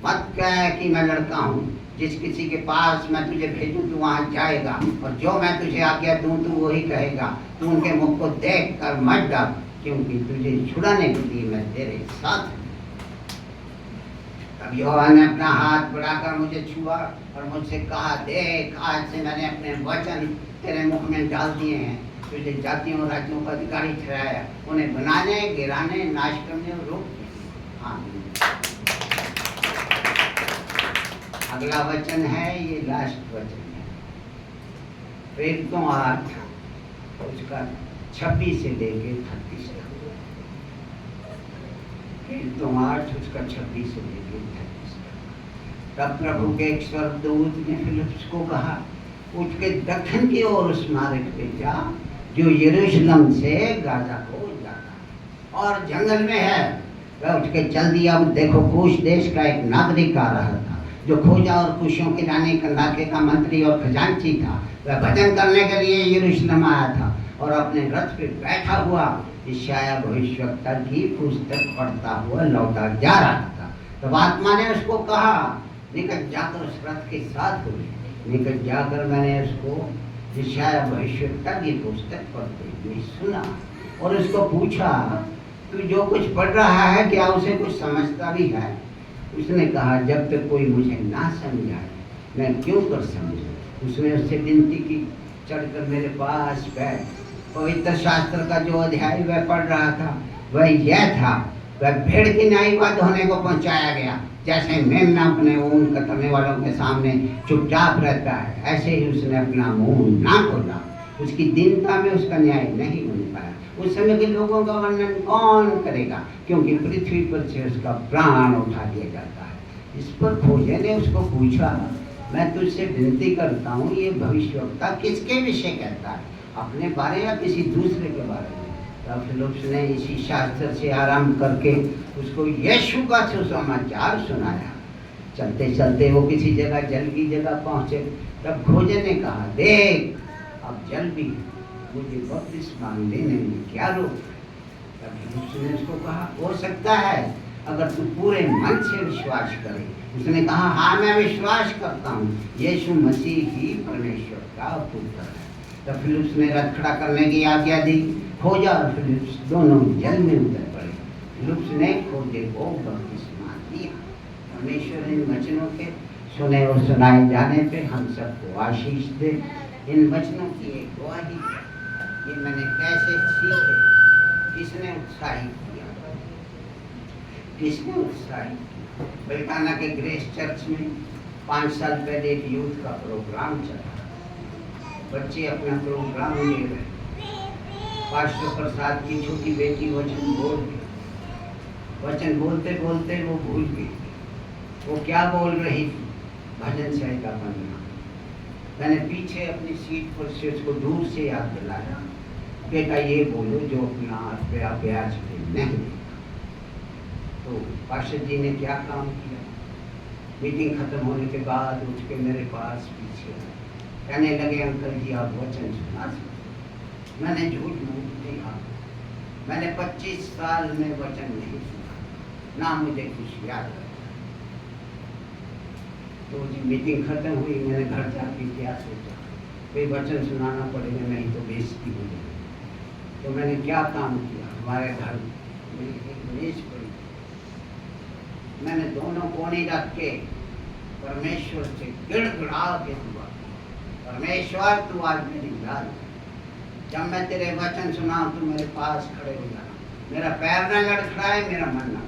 मत कह कि मैं लड़का हूँ। जिस किसी के पास मैं तुझे भेजूं तू वहां जाएगा, और जो मैं तुझे आज्ञा दूं तू वही कहेगा। तू उनके मुख को देख कर मत डर, क्योंकि तुझे छुड़ाने के लिए मैं तेरे साथ हूं। तब यहोवा ने अपना हाथ बढ़ाकर मुझे छुआ और मुझसे कहा, देख, आज से मैंने अपने वचन तेरे मुख में डाल दिए हैं। तुझे जातियों और राज्यों का अधिकारी ठहराया, उन्हें बनाने, गिराने, नाश करने और रोकने। आमीन। अगला वचन है, ये लास्ट वचन है, प्रेरितों 8 उसका 26 से लेके 36 तक। प्रेरितों 8 उसका 26 से लेके 36 तक। तब प्रभु के एक स्वर्गदूत ने फिलिप्स को कहा, उठ के दक्षिण की ओर उस मार्ग पे जा जो यरूशलेम से गाजा को जाता और जंगल में है। वह उठ के चल दिया। देखो, कूश देश का एक नागरिक आ रहा था जो खोजा और खुशियों के रानी कंदाके का मंत्री और खजांची था। वह भजन करने के लिए यरूशलेम आया था और अपने रथ पे बैठा हुआ यशायाह भविष्यवक्ता की पुस्तक पढ़ता हुआ लौटा जा रहा था। तब आत्मा ने उसको कहा, निकट जाकर उस रथ के साथ हो। निकट जाकर मैंने उसको यशायाह भविष्यवक्ता की पुस्तक पढ़ते हुए सुना और उसको पूछा, तू जो कुछ पढ़ रहा है क्या उसे कुछ समझता भी है? उसने कहा, जब तक कोई मुझे ना समझाए मैं क्यों कर समझूं। उसने उससे विनती की, चढ़कर मेरे पास बैठ। पवित्र शास्त्र का जो अध्याय वह पढ़ रहा था वह यह था, वह भेड़ की नाई वध होने को पहुंचाया गया। जैसे मेमना अपने ऊन कतरने वालों के सामने चुपचाप रहता है, ऐसे ही उसने अपना मुंह ना खोला। उसकी दीनता में उसका न्याय नहीं होने पाया। उस समय के लोगों का वर्णन कौन करेगा, क्योंकि पृथ्वी पर से उसका प्राण उठा दिया जाता है। इस पर खोजे ने उसको पूछा, मैं तुझसे विनती करता हूँ, ये भविष्यवक्ता किसके विषय कहता है, अपने बारे या किसी दूसरे के बारे में? तब फिलिप्स ने इसी शास्त्र से आरंभ करके उसको यीशु का सुसमाचार सुनाया। चलते चलते वो किसी जगह जल की जगह पहुँचे। तब खोजे ने कहा, देख, अब जल भी, मुझे बपतिस्मा लेने में क्या रोक? तब फिलिप्स ने उसको कहा, हो सकता है अगर तू पूरे मन से विश्वास करे। उसने कहा, हाँ, मैं विश्वास करता हूँ यीशु मसीह ही परमेश्वर का पुत्र है। तब फिलिप्स ने रथ खड़ा करने की आज्ञा दी। खोजा और फिलिप्स दोनों जल में उतर पड़े। फिलिप्स ने खोजे को बपतिस्मा दिया। परमेश्वर इन वचनों के सुने और सुनाए जाने पे हम सबको आशीष दे। इन वचनों की एक गवाही ये मैंने कैसे सीखे, किसने उत्साहित किया, किसने उत्साहित किया? बेलटाना के ग्रेस चर्च में 5 साल पहले एक यूथ का प्रोग्राम चला। बच्चे अपना प्रोग्राम ले रहे। पास्टर प्रसाद की छोटी बेटी वचन बोलते बोलते वो भूल गई वो क्या बोल रही थी। भजन संहिता पढ़ना। मैंने पीछे अपनी सीट पर से उसको दूर से याद दिलाया, बेटा ये बोलो जो अपना अभ्यास पे नहीं। तो पास्टर जी ने क्या काम किया, मीटिंग खत्म होने के बाद उठ के मेरे पास पीछे कहने लगे, अंकल जी आप वचन सुना सकते। मैंने झूठ नहीं कहा, मैंने 25 साल में वचन नहीं सुना, ना मुझे कुछ याद है। तो जी मीटिंग खत्म हुई, मैंने घर जाके क्या सोचा, कोई वचन सुनाना पड़ेगा, नहीं तो बेइज्जती हो जाएगी। तो मैंने क्या काम किया, हमारे घर में एक मेज पड़ी, मैंने दोनों कोने रख के परमेश्वर से गिड़गिड़ा के दुआ, परमेश्वर तू आज मेरी याद, जब मैं तेरे वचन सुनाऊं तू मेरे पास खड़े हो जाना, मेरा पैर न लड़खड़ाए, मेरा मन न।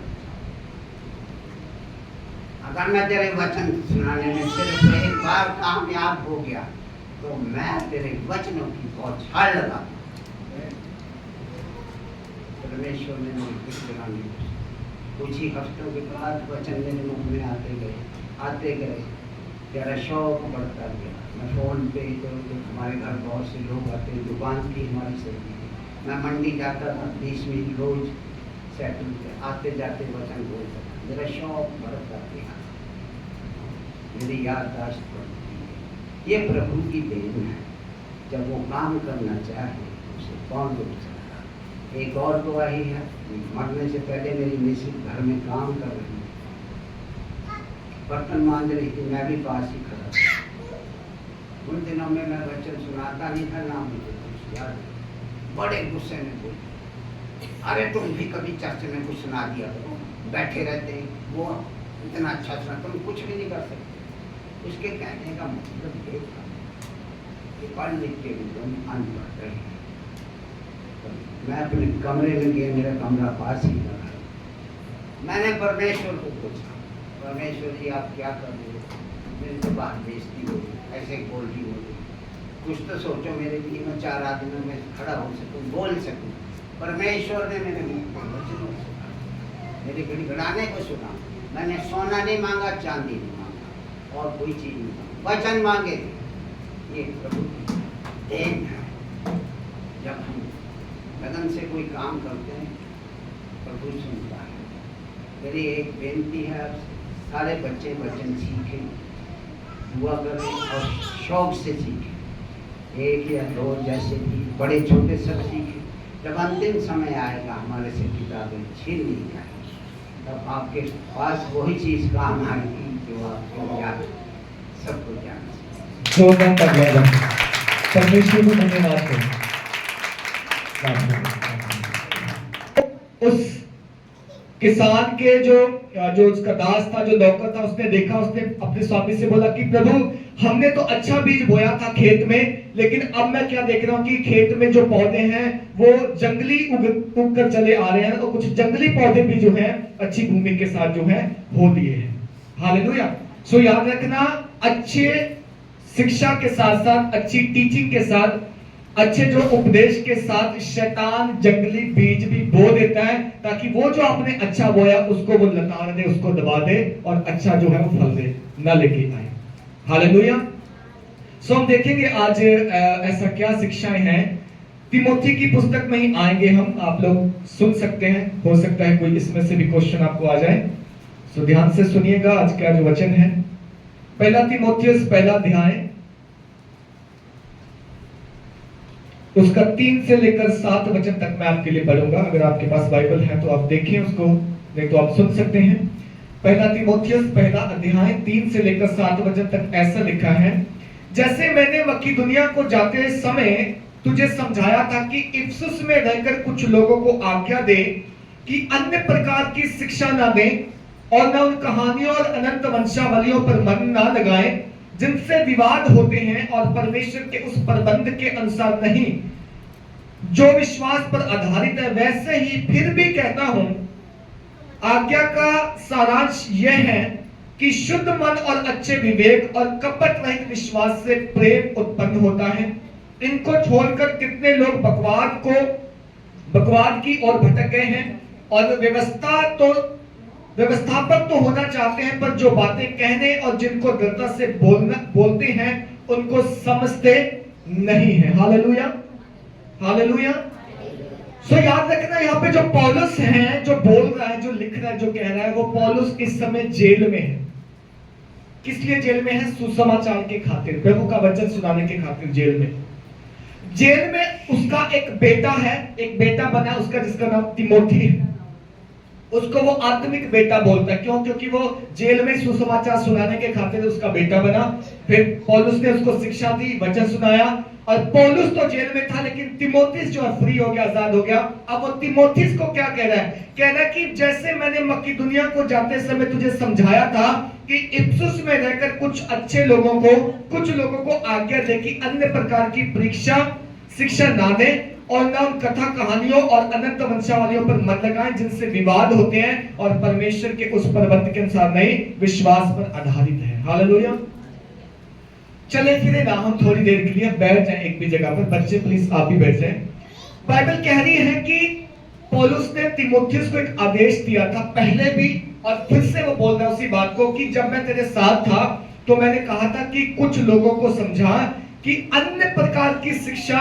अगर मैं तेरे वचन सुनाने में सिर्फ एक बार कामयाब हो गया तो मैं तेरे वचनों की बौछार लगा। परमेश्वर ने मुझे कुछ लगाने कुछ ही हफ्तों के बाद वचन मेरे मुख में आते गए तेरा शौक बढ़ता गया। मैं फ़ोन पे तो हमारे घर बहुत से लोग आते, दुकान थी हमारी सही, मैं मंडी जाता था 20 मिनट रोज सेटल पे आते जाते वचन बोलता था। मेरा शौक बढ़ता गया, मेरी याददाश्त बढ़ती है। ये प्रभु की देन है, जब वो काम करना चाहे उसे कौन रोक सकता। एक और गवाही है, मरने से पहले मेरी मिसेज घर में काम कर रही थी, बर्तन मांज रही थी, मैं भी पास ही खड़ा था। उन दिनों में मैं वचन सुनाता नहीं था, ना मुझे कुछ याद। बड़े गुस्से में बोली, अरे तुम भी कभी चर्च में कुछ सुना दिया करो, बैठे रहते वो इतना अच्छा सुना, तुम कुछ भी नहीं कर सकते। उसके कहने का मतलब ये था कि पढ़ लिख के भी तुम अनपढ़ रहे। मैं अपने कमरे में गया, मेरा कमरा पास ही था। मैंने परमेश्वर को पूछा, परमेश्वर जी आप क्या कर रहे हो? मेरी तो बात बेइज्जती हो गई, ऐसे बोल रही हो गई। कुछ तो सोचो मेरे लिए, मैं 4 आदमियों में खड़ा हो सकूं, बोल सकूं। परमेश्वर ने मेरे मुख पर वचनों को सुना, मेरे गिड़गिड़ाने को सुना। मैंने सोना नहीं मांगा, चांदी नहीं मांगा, और कोई चीज नहीं मांगा, वचन मांगे थे। ये प्रभु की देन है। जब हम लगन से कोई काम करते हैं, प्रभु सुनता है। मेरी एक बेनती है, आप सारे बच्चे वचन सीखें, दुआ करें और शौक से सीखें। 1 या 2 जैसे भी, बड़े छोटे सब सीखें। जब अंतिम समय आएगा, हमारे से किताबें छीन ली जाएंगी, तब आपके पास वही चीज़ काम आएगी जो आपको याद, सबको जाना। जोरदार धन्यवाद, परमेश्वर को धन्यवाद करें। उस किसान के जो उसका दास था, जो नौकर था, उसने देखा, उसने अपने स्वामी से बोला कि प्रभु हमने तो अच्छा बीज बोया था खेत में, लेकिन अब मैं क्या देख रहा हूँ कि खेत में जो पौधे हैं वो जंगली उग कर चले आ रहे हैं, और कुछ जंगली पौधे भी जो हैं अच्छी भूमि के साथ जो है हो दिए हैं। हालेलुया। सो याद रखना, अच्छे शिक्षा के साथ साथ, अच्छी टीचिंग के साथ, अच्छे जो उपदेश के साथ शैतान जंगली बीज भी बो देता है, ताकि वो जो आपने अच्छा बोया उसको वो लताड़ दे, उसको दबा दे, और अच्छा जो है वो फल दे ना लेके आए। हालेलुया। सो हम देखेंगे आज ऐसा क्या शिक्षाएं हैं। तिमोथी की पुस्तक में ही आएंगे हम, आप लोग सुन सकते हैं, हो सकता है कोई इसमें से भी क्वेश्चन आपको आ जाए। सो ध्यान से सुनिएगा आज का जो वचन है। 1 तिमोथियुस 1 अध्याय उसका 3 से लेकर 7 वचन तक मैं आपके लिए पढ़ूंगा। अगर आपके पास बाइबल है तो आप देखें उसको, नहीं तो आप सुन सकते हैं। 1 तिमोथियुस 1 अध्याय 3 से लेकर 7 वचन तक ऐसा लिखा है, जैसे मैंने मकिदुनिया को जाते समय तुझे समझाया था कि इफिसुस में रहकर कुछ लोगों को आज्ञा दे कि अन्य प्रकार की शिक्षा ना दें, और न उन कहानियों और अनंत वंशावलियों पर मन ना लगाएं जिनसे विवाद होते हैं, और परमेश्वर के उस प्रबंध के अनुसार नहीं जो विश्वास पर आधारित है। वैसे ही फिर भी कहता हूं, आज्ञा का सारांश यह है कि शुद्ध मन और अच्छे विवेक और कपट रहित विश्वास से प्रेम उत्पन्न होता है। इनको छोड़कर कितने लोग बकवाद की ओर भटक गए हैं, और व्यवस्थापक तो होना चाहते हैं, पर जो बातें कहने और जिनको दृढ़ता से बोलते हैं उनको समझते नहीं है। Hallelujah, hallelujah. सो याद रखना, यहाँ पे जो पौलुस है, जो बोल रहा है, जो लिख रहा है, जो कह रहा है, वो पौलुस इस समय जेल में है। किस लिए जेल में है? सुसमाचार के खातिर, प्रभु का वचन सुनाने के खातिर जेल में। जेल में उसका एक बेटा है, एक बेटा बना उसका, जिसका नाम तिमोथी है। उसको वो आत्मिक बेटा बोलता है। क्यों? क्योंकि वो जेल में सुसमाचार सुनाने के खातिर उसका बेटा बना। फिर पौलुस ने उसको शिक्षा दी, वचन सुनाया, और पौलुस तो जेल में था, लेकिन तिमोथियस जो है फ्री हो गया, आजाद हो गया। अब वो तिमोथियस को क्या कह रहा है? कह रहा है कि जैसे मैंने मकिदुनिया को जाते समय तुझे समझाया था कि इफिसुस में रहकर कुछ अच्छे लोगों को, कुछ लोगों को आज्ञा दे कि अन्य प्रकार की शिक्षा ना दे, और न उन कथा कहानियों और अनंत वंशावलियों पर मन लगाएं जिनसे विवाद होते हैं और परमेश्वर के उस प्रबंध के अनुसार नहीं, विश्वास पर आधारित है। हालेलुया। चले फिरे ना हम थोड़ी देर के लिए बैठ जाएं एक भी जगह पर। बच्चे प्लीज आप भी बैठ जाएं। बाइबल कह रही है कि पौलुस ने तीमुथियुस को एक आदेश दिया था पहले भी, और फिर से वो बोल रहा है उसी बात को, कि जब मैं तेरे साथ था तो मैंने कहा था कि कुछ लोगों को समझा कि अन्य प्रकार की शिक्षा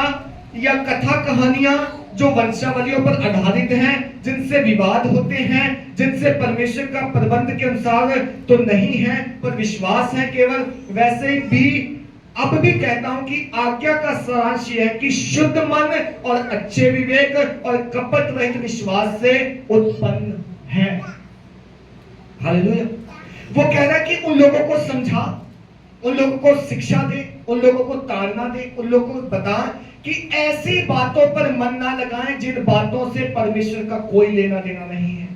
या कथा कहानियां जो वंशावलियों पर आधारित हैं, जिनसे विवाद होते हैं, जिनसे परमेश्वर का प्रबंध के अनुसार तो नहीं है पर विश्वास है केवल, वैसे भी अब भी कहता हूं कि आज्ञा का सारांश यह है कि शुद्ध मन और अच्छे विवेक और कपट रहित विश्वास से उत्पन्न है। हालेलुया। वो कह रहा है कि उन लोगों को समझा, उन लोगों को शिक्षा दे, उन लोगों को ताड़ना दे, उन लोगों को बता कि ऐसी बातों पर मन ना लगाएं जिन बातों से परमेश्वर का कोई लेना देना नहीं है।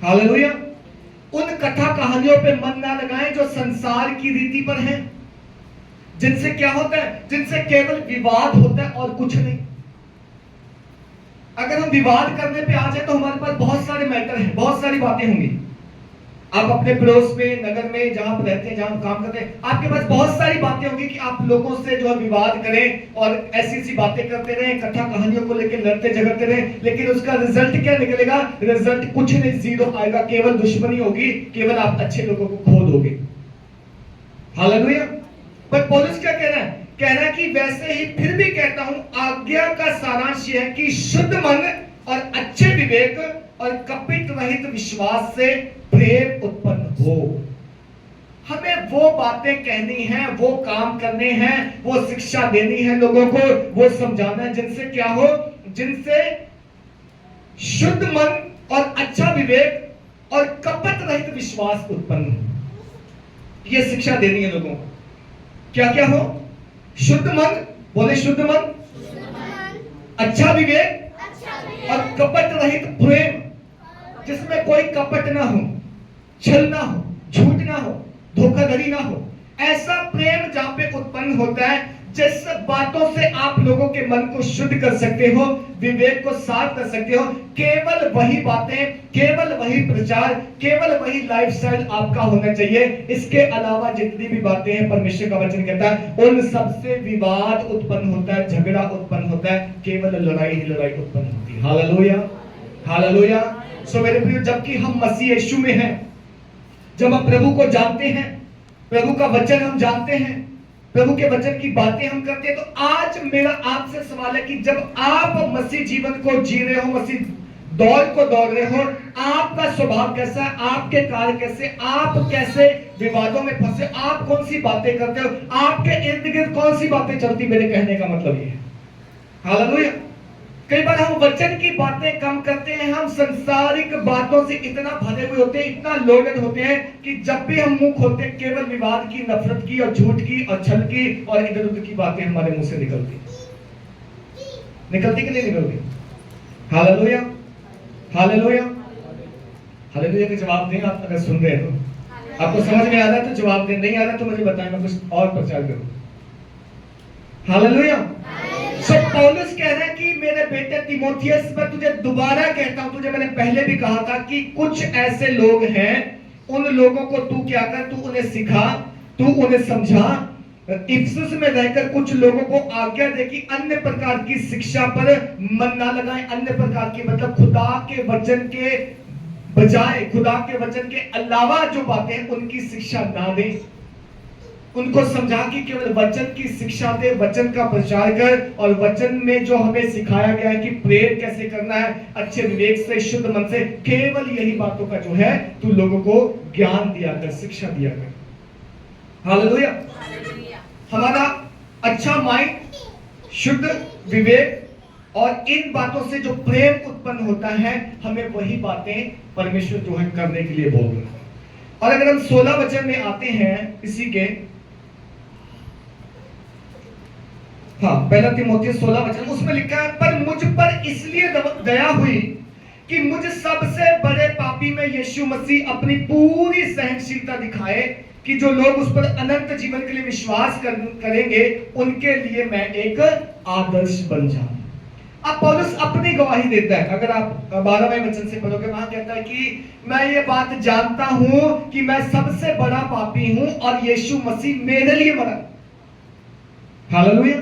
हालेलुया। उन कथा कहानियों पे मन ना लगाएं जो संसार की रीति पर हैं, जिनसे क्या होता है, जिनसे केवल विवाद होता है और कुछ नहीं। अगर हम विवाद करने पे आ जाए तो हमारे पास बहुत सारे मैटर हैं, बहुत सारी बातें होंगी। आप अपने पड़ोस में, नगर में, जहां आप रहते हैं, जहां आप काम करते हैं, आपके पास बहुत सारी बातें होंगी कि आप लोगों से जो है विवाद करें और ऐसी ऐसी बातें करते रहें, कथा कहानियों को लेकर लड़ते झगड़ते रहें, लेकिन उसका रिजल्ट क्या निकलेगा? रिजल्ट कुछ नहीं, जीरो आएगा, केवल दुश्मनी होगी, केवल आप अच्छे लोगों को खो दोगे। हालेलुया। पर पौलुस क्या कह रहा है? कह रहा है कि वैसे ही फिर भी कहता हूं, आज्ञा का सारांश यह है कि शुद्ध मन और अच्छे विवेक और कपट रहित विश्वास से प्रेम उत्पन्न हो। हमें वो बातें कहनी है, वो काम करने हैं, वो शिक्षा देनी है लोगों को, वो समझाना है जिनसे क्या हो, जिनसे शुद्ध मन और अच्छा विवेक और कपट रहित विश्वास उत्पन्न हो। ये शिक्षा देनी है लोगों को। क्या क्या हो? शुद्ध मन, बोले शुद्ध मन, अच्छा विवेक और कपट रहित प्रेम, जिसमें कोई कपट ना हो, छल ना हो, झूठ ना हो, धोखाधड़ी ना हो। ऐसा प्रेम जहां पे उत्पन्न होता है जिस बातों से आप लोगों के मन को शुद्ध कर सकते हो, विवेक को साफ कर सकते हो। केवल वही बातें, केवल वही प्रचार, केवल वही लाइफस्टाइल आपका होना चाहिए। इसके अलावा जितनी भी बातें हैं, परमेश्वर का वचन कहता है उन सबसे विवाद उत्पन्न होता है, झगड़ा उत्पन्न होता है, केवल लड़ाई ही लड़ाई उत्पन्न होती है। Hallelujah, hallelujah. सो मेरे प्रिय, जबकि हम मसीह यीशु में हैं, जब हम प्रभु को जानते हैं, प्रभु का वचन हम जानते हैं, प्रभु के वचन की बातें हम करते हैं, तो आज मेरा आपसे सवाल है कि जब आप मसीह जीवन को जी रहे हो, मसीह दौड़ को दौड़ रहे हो, आपका स्वभाव कैसा है, आपके कार्य कैसे, आप कैसे विवादों में फंसे, आप कौन सी बातें करते हो, आपके इर्द गिर्द कौन सी बातें चलती। मेरे कहने का मतलब ये है। हालेलुया। कई बार हम वचन की बातें कम करते हैं, हम संसारिक बातों से इतना भरे हुए होते हैं, इतना लोडेड होते हैं कि जब भी हम मुंह खोलते हैं केवल विवाद की, नफरत की और झूठ की और छल की और इधर उधर की बातें हमारे मुंह से निकलती कि नहीं निकलती? हालेलुया, हालेलुया, हालेलुया का जवाब दें आप अगर सुन रहे हैं तो। आपको समझ में आ रहा है तो जवाब दें, नहीं आ रहा तो मुझे बताएं, मैं कुछ और प्रचार करूं। हालेलुया। सो पौलुस कह रहा है कि मेरे बेटे तीमुथियुस, मैं तुझे दोबारा कहता हूं, तुझे मैंने पहले भी कहा था कि कुछ ऐसे लोग हैं, उन लोगों को तू क्या कर, तू उन्हें सिखा, तू उन्हें समझा। इफिसुस में रहकर कुछ लोगों को आज्ञा दे कि अन्य प्रकार की शिक्षा पर मन ना लगाएं। अन्य प्रकार की मतलब खुदा के वचन के बजाय, खुदा के वचन के अलावा जो बातें हैं उनकी शिक्षा ना दें। उनको समझा कि केवल वचन की शिक्षा दे, वचन का प्रचार कर, और वचन में जो हमें सिखाया गया है कि प्रेम कैसे करना है, अच्छे विवेक से, शुद्ध मन से, केवल यही बातों का जो है तू लोगों को ज्ञान दिया कर, शिक्षा दिया कर। हालेलुया। हमारा अच्छा माइंड, शुद्ध विवेक और इन बातों से जो प्रेम उत्पन्न होता है, हमें वही बातें परमेश्वर जो है करने के लिए बोल रहे हैं। और अगर हम 16 वचन में आते हैं इसी के, हाँ, पहला तीमुथियुस 16 वचन, उसमें लिखा है, पर मुझ पर इसलिए दया हुई कि मुझ सबसे बड़े पापी में यीशु मसीह अपनी पूरी सहनशीलता दिखाए कि जो लोग उस पर अनंत जीवन के लिए विश्वास करेंगे उनके लिए मैं एक आदर्श बन जाऊं। अब पौलुस अपनी गवाही देता है। अगर आप 12वें वचन से पढ़ोगे, वहां कहता है कि मैं ये बात जानता हूं कि मैं सबसे बड़ा पापी हूं और यीशु मसीह मेरे लिए मरा। हालेलुया।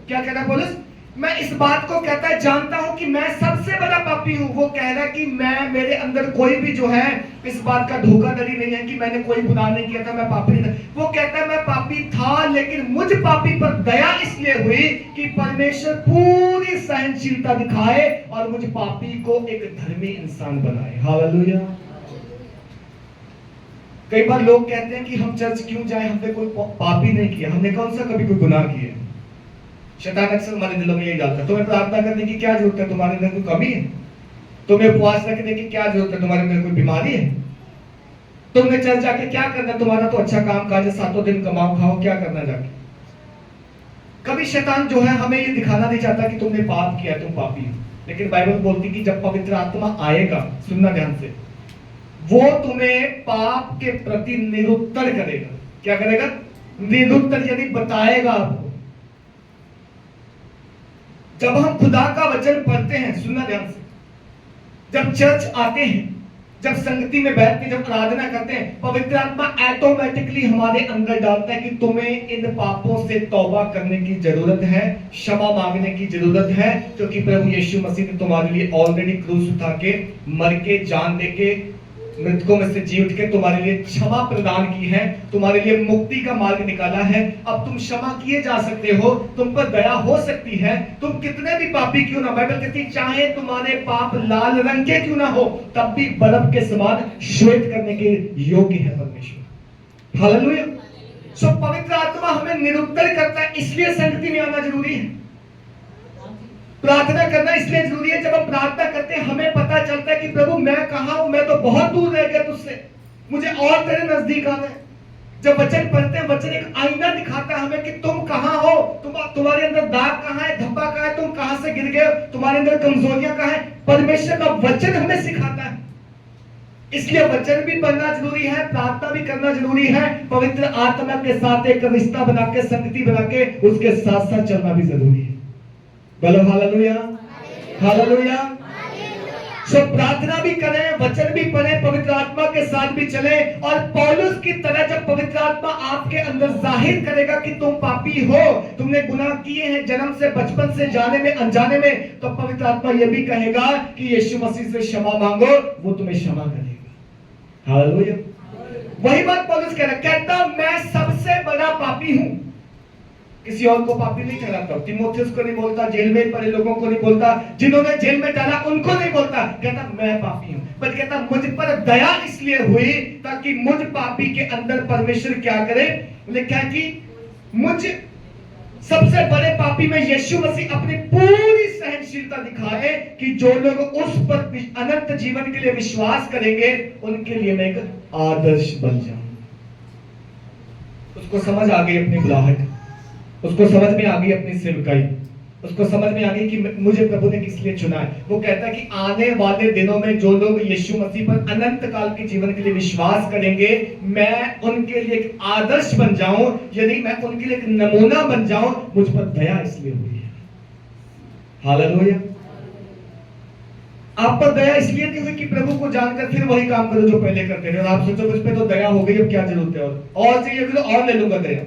क्या कह रहा है पौलुस? मैं इस बात को कहता है जानता हूं कि मैं सबसे बड़ा पापी हूं। वो कह रहा है कि मैं, मेरे अंदर कोई भी जो है इस बात का धोखाधड़ी नहीं है कि मैंने कोई गुनाह नहीं किया था, मैं पापी नहीं था। वो कहता है मैं पापी था, लेकिन मुझ पापी पर दया इसलिए हुई कि परमेश्वर पूरी सहनशीलता दिखाए और मुझ पापी को एक धर्मी इंसान बनाए। हालेलुया। कई बार लोग कहते हैं कि हम चर्च क्यों जाएं, हमने कोई पाप ही नहीं किया, हमने कौन सा कभी कोई गुनाह किया। शैतान अक्सर हमारे दिलों में यही डालता है, तुम्हें प्रार्थना करने की क्या जरूरत है, तुम्हारे अंदर कोई कमी है। तुम्हें उपवास रखने की क्या जरूरत है, तुम्हारे अंदर कोई बीमारी है। तुमने चर्च जाके क्या करना, तुम्हारा तो अच्छा काम काज है, 7 दिन कमाओ खाओ, क्या करना जाके। कभी शैतान जो है हमें ये दिखाना नहीं चाहता कि तुमने पाप किया, तुम पापी हो। लेकिन बाइबल बोलती कि जब पवित्र आत्मा आएगा, सुनना ध्यान से, वो तुम्हें पाप के प्रति निरुत्तर करेगा। क्या करेगा? निरुत्तर, यानी बताएगा आपको। जब हम खुदा का वचन पढ़ते हैं, सुनना ध्यान से, जब चर्च आते हैं, जब संगति में बैठते हैं, जब आराधना करते हैं, पवित्र आत्मा ऑटोमेटिकली हमारे अंदर डालता है कि तुम्हें इन पापों से तौबा करने की जरूरत है, क्षमा मांगने की जरूरत है, क्योंकि प्रभु यीशु मसीह ने तुम्हारे लिए ऑलरेडी क्रूस उठा के, मर के, जान दे के, मृतकों में से जी उठ के तुम्हारे लिए क्षमा प्रदान की है, तुम्हारे लिए मुक्ति का मार्ग निकाला है। अब तुम क्षमा किए जा सकते हो, तुम पर दया हो सकती है। तुम कितने भी पापी क्यों ना, बाइबल कहती है चाहे तुम्हारे पाप लाल रंग के क्यों ना हो, तब भी बर्फ के समान श्वेत करने के योग्य है परमेश्वर। हालेलुया। सो पवित्र आत्मा हमें निरुत्तर करता है, इसलिए संगति में आना जरूरी है। प्रार्थना करना इसलिए जरूरी है, जब हम प्रार्थना करते हैं हमें पता चलता है कि प्रभु मैं कहां हूं, मैं तो बहुत दूर रह गया तुझसे, मुझे और तेरे नजदीक आना है। जब वचन पढ़ते हैं, वचन एक आईना दिखाता है हमें कि तुम कहां हो, तुम्हारे अंदर दाग कहां है, धब्बा कहां है, तुम कहां से गिर गए, तुम्हारे अंदर कमजोरियां कहां है। परमेश्वर का वचन हमें सिखाता है। इसलिए वचन भी पढ़ना जरूरी है, प्रार्थना भी करना जरूरी है, पवित्र आत्मा के साथ एक रिश्ता बना के, संगति बना के उसके साथ साथ चलना भी जरूरी है। बोलो हालेलुया, हालेलुया। सो प्रार्थना भी करें, वचन भी पढ़ें, पवित्र आत्मा के साथ भी चलें, और पौलुस की तरह जब पवित्र आत्मा आपके अंदर जाहिर करेगा कि तुम पापी हो, तुमने गुनाह किए हैं जन्म से, बचपन से, जाने में अनजाने में, तो पवित्र आत्मा यह भी कहेगा कि यीशु मसीह से क्षमा मांगो, वो तुम्हें क्षमा करेगा। हालेलुया। वही बात पौलुस कह रहा है, कहता मैं सबसे बड़ा पापी हूं, किसी और को पापी नहीं ठहराता। तीमुथियुस को नहीं बोलता, जेल में पड़े लोगों को नहीं बोलता, जिन्होंने जेल में डाला उनको नहीं बोलता, कहता मैं पापी हूं। पर कहता मुझ पर दया इसलिए हुई ताकि मुझ पापी के अंदर परमेश्वर क्या करे, लिखा है कि मुझ सबसे बड़े पापी में यीशु मसीह अपनी पूरी सहनशीलता दिखाए कि जो लोग उस पर अनंत जीवन के लिए विश्वास करेंगे उनके लिए मैं एक आदर्श बन जाऊं। उसको समझ आ गई अपनी बुलाहट, उसको समझ में आ गई अपनी सेवकाई, उसको समझ में आ गई कि मुझे प्रभु ने किस लिए चुना है। वो कहता है कि आने वाले दिनों में जो लोग यीशु मसीह पर अनंत काल के जीवन के लिए विश्वास करेंगे, मैं उनके लिए एक आदर्श बन जाऊं, यदि मैं उनके लिए एक नमूना बन जाऊं, मुझ पर दया इसलिए हुई है। हालेलुया। आप पर दया इसलिए नहीं हुई कि प्रभु को जानकर फिर वही काम करो जो पहले करते थे, और आप सोचो मुझ पे तो दया हो गई, अब क्या जरूरत है, और चाहिए तो और ले लूंगा दया।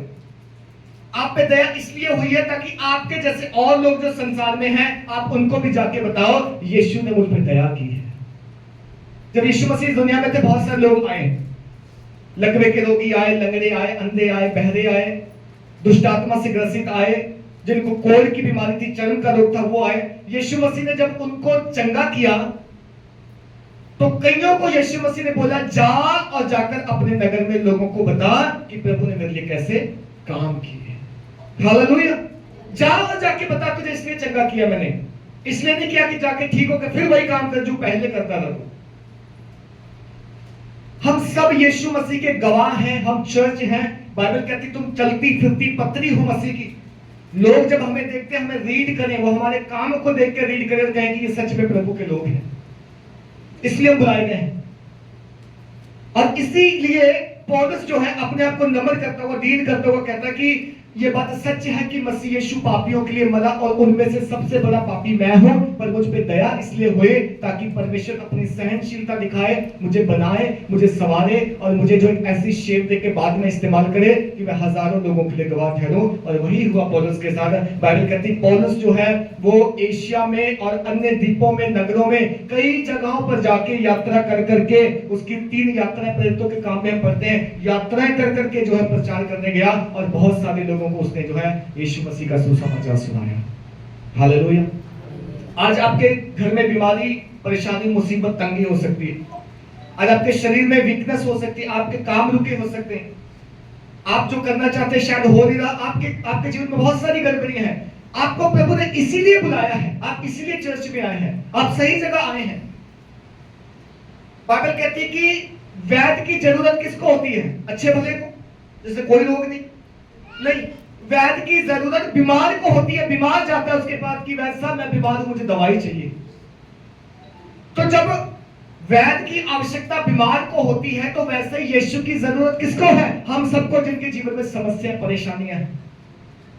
आप पे दया इसलिए हुई है ताकि आपके जैसे और लोग जो संसार में हैं, आप उनको भी जाके बताओ यीशु ने मुझ पे दया की है। जब यीशु मसीह दुनिया में थे, बहुत सारे लोग आए, लकवे के रोगी आए, लंगड़े आए, अंधे आए, बहरे आए, दुष्ट आत्मा से ग्रसित आए, जिनको कोढ़ की बीमारी थी, चर्म का रोग था, वो आए। यीशु मसीह ने जब उनको चंगा किया तो कईयों को यीशु मसीह ने बोला जा और जाकर अपने नगर में लोगों को बता कि प्रभु ने मेरे लिए कैसे काम किए। हालेलुया। जाओ और जाके बता तुझे इसलिए चंगा किया मैंने, इसलिए नहीं किया कि जाके ठीक होकर फिर वही काम कर जो पहले करता रहो। हम सब यीशु मसीह के गवाह हैं, हम चर्च हैं। बाइबल कहती तुम चलती फिरती पत्री हो मसीह की। लोग जब हमें देखते हैं, हमें रीड करें, वो हमारे काम को देख कर रीड करें और कहें कि ये सच में प्रभु के लोग हैं, इसलिए हम बुलाए गए हैं। और इसीलिए पौलुस जो है अपने आप को नम्र करता हुआ, रीड करता हुआ कहता कि ये बात सच है कि मसीह यीशु पापियों के लिए मरा और उनमें से सबसे बड़ा पापी मैं हूं, पर मुझ पे दया इसलिए हुए ताकि परमेश्वर अपनी सहनशीलता दिखाए, मुझे बनाए, मुझे संवारे और मुझे जो एक ऐसी शेप दे के बाद में इस्तेमाल करे कि मैं हजारों लोगों के लिए गवाह ठहरूं। और वही हुआ पौलुस के साथ। बाइबल कहती है पौलुस जो है वो एशिया में और अन्य द्वीपों में, नगरों में कई जगहों पर जाके यात्रा कर करके, उसकी 3 यात्राएं प्रेरितों के काम में हम पढ़ते हैं, यात्राएं कर करके जो है प्रचार करने गया और बहुत सारे लोगों को उसने जो है यीशु मसीह का सुसमाचार सुनाया। हालेलुया। आज आपके घर में बीमारी, परेशानी, मुसीबत, तंगी हो सकती है। आज आपके शरीर में वीकनेस हो सकती है, आपके काम रुके हो सकते हैं, आप जो करना चाहते हैं शायद हो नहीं रहा, आपके जीवन में बहुत सारी गड़बड़ियां हैं। आपको प्रभु ने इसीलिए बुलाया है, आप इसीलिए चर्च में आए हैं, आप सही जगह आए हैं। बाइबल कहती है कि वैद्य की जरूरत किसको होती है? अच्छे भले को, जैसे कोई रोग नहीं, वैद्य की जरूरत बीमार को होती है। बीमार जाता है उसके पास कि वैद्य साहब मैं बीमार हूं, मुझे दवाई चाहिए। तो जब वैद्य की आवश्यकता बीमार को होती है तो वैसे ही यीशु की जरूरत किसको है? हम सबको, जिनके जीवन में समस्याएं, परेशानियां हैं,